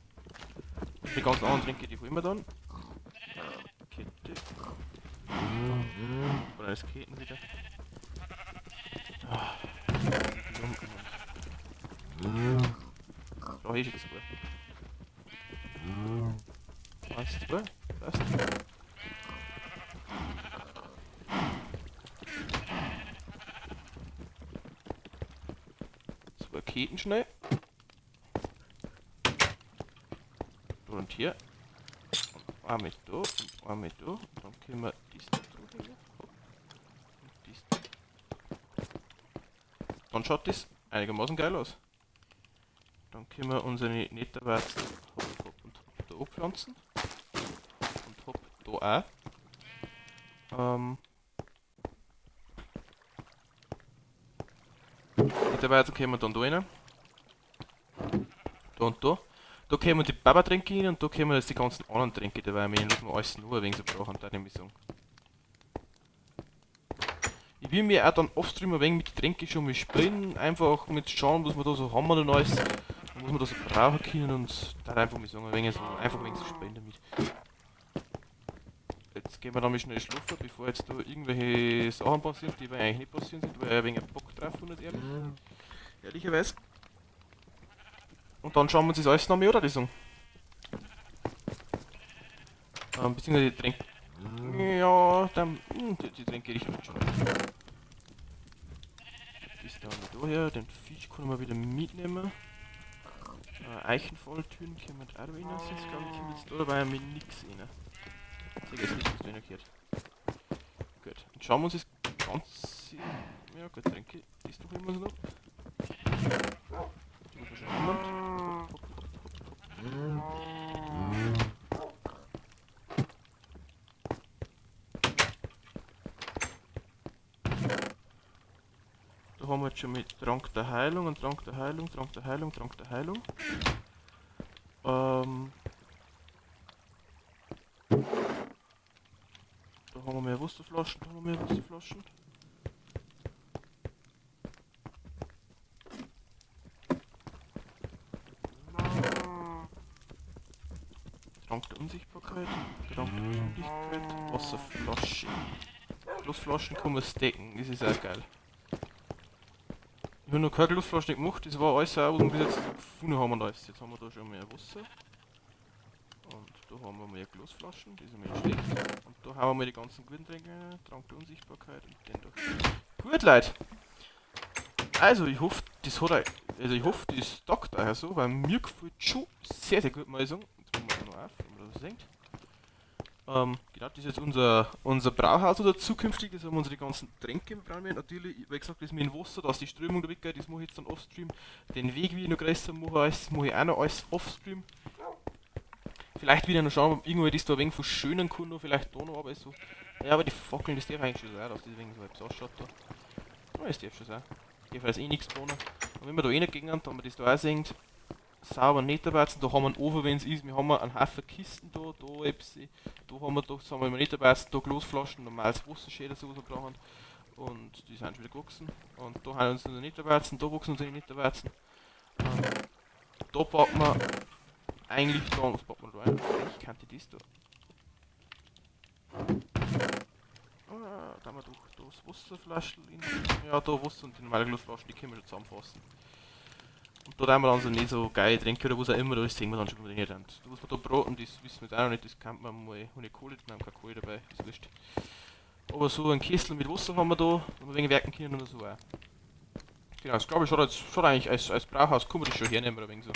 die ganzen anderen Tränke, die holen wir dann. Kette. Oder das Ketten wieder. Ah. So, hier ist es gut. 1, 2, passt. Zwei Ketten schnell. Da und hier. Und einmal da und einmal da. Und dann können wir dies da drüber. Und dies da. Dann schaut das einigermaßen geil aus. Dann können wir unsere Netterwarzen hopp und hopp da abpflanzen. Und hopp da auch. Netterwarzen können wir dann da rein. Da und da. Da können wir die Baba-Tränke rein und da können wir jetzt die ganzen anderen Tränke dabei nehmen, dass wir alles nur ein wenig so brauchen, da ich sagen. Ich will mir auch dann oft drüber ein wenig mit Tränken schon mal spielen, einfach mit schauen, was wir da so haben und alles, und was wir da so brauchen können und da einfach mal sagen, ein wenig so, einfach ein wenig so spielen damit. Jetzt gehen wir da mal schnell schlafen, bevor jetzt da irgendwelche Sachen passieren, die eigentlich nicht passieren sind, weil ich ein wenig Bock drauf habe, nicht ehrlich. Ehrlicherweise. Und dann schauen wir uns das alles noch mehr, oder? Die sagen. Beziehungsweise die Tränke. Ja, dann. Die Tränke riechen halt schon. Das da mal daher, den Fisch können wir wieder mitnehmen. Eichenfalltüren können wir da auch rein, sonst glaube ich, jetzt da dabei mit nichts rein. Ich sehe jetzt nicht, was da reingehört. Gut, dann schauen wir uns das Ganze. Ja, gut, Tränke, das doch immer so noch. Die muss wahrscheinlich niemand. Da haben wir jetzt schon mit Trank der Heilung und Trank der Heilung, Trank der Heilung, Trank der Heilung. Da haben wir mehr Wasserflaschen, da haben wir mehr Wasserflaschen. Trank der Unsichtbarkeit, Trank der Unsichtbarkeit, Wasserflasche. Glasflaschen kann man stacken, das ist auch geil. Ich habe noch keine Glasflaschen gemacht, das war alles auch, was wir bis jetzt gefunden haben und alles. Jetzt haben wir da schon mehr Wasser. Und da haben wir mal Glasflaschen, die sind mal schlecht. Und da haben wir mal die ganzen guten Tränke, Trank der Unsichtbarkeit und den durch. Gut, Leute. Also, ich hoffe, das hat euch, also ich hoffe, das taugt euch so, weil mir gefällt schon sehr, sehr gut, muss ich sagen. Jetzt machen wir noch auf, wenn man das singt. Genau, das ist jetzt unser Brauhaus oder zukünftig, das haben unsere ganzen Tränke brauchen wir. Natürlich, wie gesagt, das mit dem Wasser, dass die Strömung da weggeht, das mache ich jetzt dann offstream. Den Weg, wie ich noch größer mache, das mache ich auch noch alles offstream. Vielleicht wieder noch schauen, ob irgendwo das da ein wenig verschönern kann, noch vielleicht da noch, aber so. Ja, aber die Fackeln, das darf eigentlich schon sein, dass das wegen so etwas ausschaut da. Ja, das darf schon sein. Ich darf jetzt eh nichts bauen. Und wenn wir da eh nicht gegen haben, wenn man das da auch sehen, sauber Netterbatzen, da haben wir einen Ofen, wenn es ist, wir haben einen Haufen Kisten da etwas, da haben wir doch, sagen wir mal Netterbatzen, da Glasflaschen, normales Wasserschäder, so brauchen. Und die sind schon wieder gewachsen. Und da haben wir unsere Netterbatzen, da wachsen unsere Netterbatzen. Da baut man eigentlich da, was baut man da ein? Ich kannte das da. Da haben wir doch das Wasserflaschen in. Ja, da Wasser und die normale Glasflaschen, die können wir schon zusammenfassen. Und da haben wir dann so nicht so geile Tränke oder was auch immer, da sehen wir dann schon, wenn wir nicht haben. Da was wir da braten, das wissen wir jetzt auch noch nicht, das kann man mal ohne Kohle, wir haben keine Kohle dabei, ist wurscht. Aber so ein Kessel mit Wasser haben wir da, wenn wir wegen werken können oder so auch. Genau, das glaube ich schaut eigentlich als Brauhaus, kann man das schon hernehmen oder wegen so.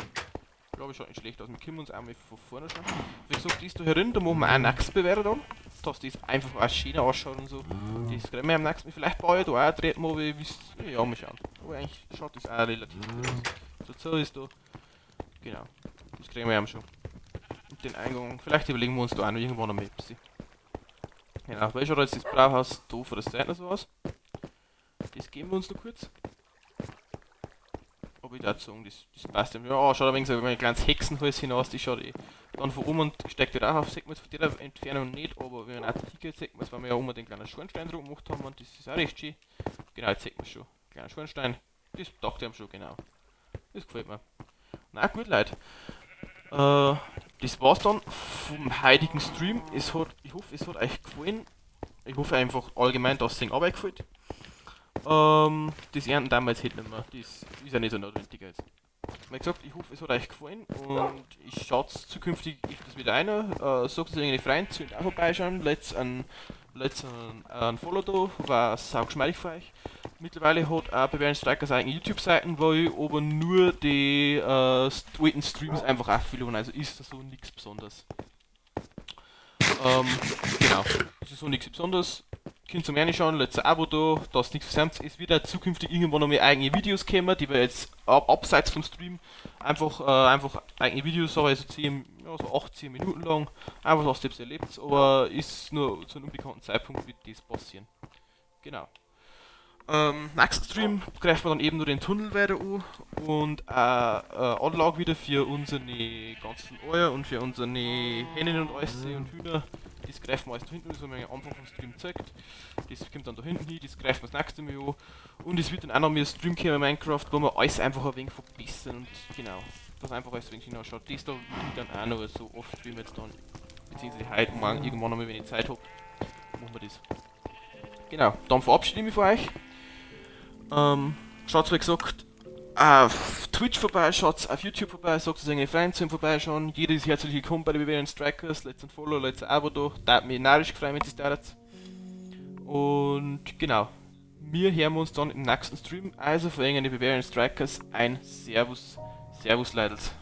Glaube ich schaut nicht schlecht aus, wir können uns einmal von vorne schauen. Wie gesagt, das da herin, da machen wir auch Nacksbewerter dann, dass das einfach auch schöner ausschaut und so. Das kriegen wir am nächsten Mal, vielleicht baue ich da auch ein Tretmobil, ja, mal schauen. Aber eigentlich schaut das auch relativ gut aus. So ist da. Genau. Das kriegen wir ja schon. Und den Eingang, vielleicht überlegen wir uns da auch noch irgendwann noch ein bisschen. Genau, weil schaut jetzt das Brauhaus da von der Seite so aus. Das geben wir uns noch kurz. Aber ich würde sagen, das passt ja. Ja, schaut ein wenig so ein kleines Hexenhäuschen aus, das schaut dann von oben und steigt wieder auf, sieht man jetzt von der Entfernung nicht, aber wenn man auch die Ticket sieht man es, weil wir ja oben den kleinen Schornstein drauf gemacht haben und das ist auch recht schön. Genau, jetzt sieht man es schon. Kleiner Schornstein, das taugt einem schon, genau. Das gefällt mir. Na gut, Leute. Das war's dann vom heutigen Stream. Ich hoffe, es hat euch gefallen. Ich hoffe einfach allgemein, dass es den Arbeit gefällt. Das Ernten damals halt nicht mehr. Das ist ja nicht so notwendig jetzt. Wie gesagt, ich hoffe, es hat euch gefallen und ich schaue zukünftig öfters wieder rein. Sagt es irgendwie Freunden, zu auch vorbeischauen. Let's ein Follow da, war saugeschmeidig für euch. Mittlerweile hat auch Bavarian Strikers eigene YouTube-Seiten, wo ich aber nur die alten Streams einfach auffülle, also ist das so nichts Besonderes. Genau, das ist so nichts Besonderes. Könnt ihr mir reinschauen, lasst ein Abo da, dass nichts versäumt. Es wird auch zukünftig irgendwann noch mehr eigene Videos kommen, die wir jetzt abseits vom Stream einfach eigene Videos, aber so 10, ja, so 18 Minuten lang, einfach was ihr erlebt, aber ist nur zu einem unbekannten Zeitpunkt wird das passieren. Genau. Nächsten Stream greifen wir dann eben nur den Tunnel weiter an und Anlage wieder für unsere ganzen Eier und für unsere Hennen und alles und Hühner. Das greifen wir alles da hinten, das haben wir am Anfang vom Stream gezeigt. Das kommt dann da hinten hin, das greifen wir das nächste Mal an. Und es wird dann auch noch mehr Stream kommen in Minecraft, wo wir alles einfach ein wenig verbessern und genau, das einfach alles ein wenig hinausschaut. Das da wird dann auch noch so oft streamen jetzt dann, beziehungsweise heute morgen irgendwann einmal, wenn ich Zeit habe, machen wir das. Genau, dann verabschiede ich mich von euch. Schaut wie gesagt auf Twitch vorbei, schaut auf YouTube vorbei, sagt es seine Freunde zu ihm vorbeischauen. Jeder ist herzlich willkommen bei den Bavarian Strikers. Lasst ein Follow, lasst ein Abo da. Da hat mich narrisch gefreut, wenn es dauert. Und genau, wir hören uns dann im nächsten Stream. Also für die Bavarian Strikers ein Servus, Servus Leidels.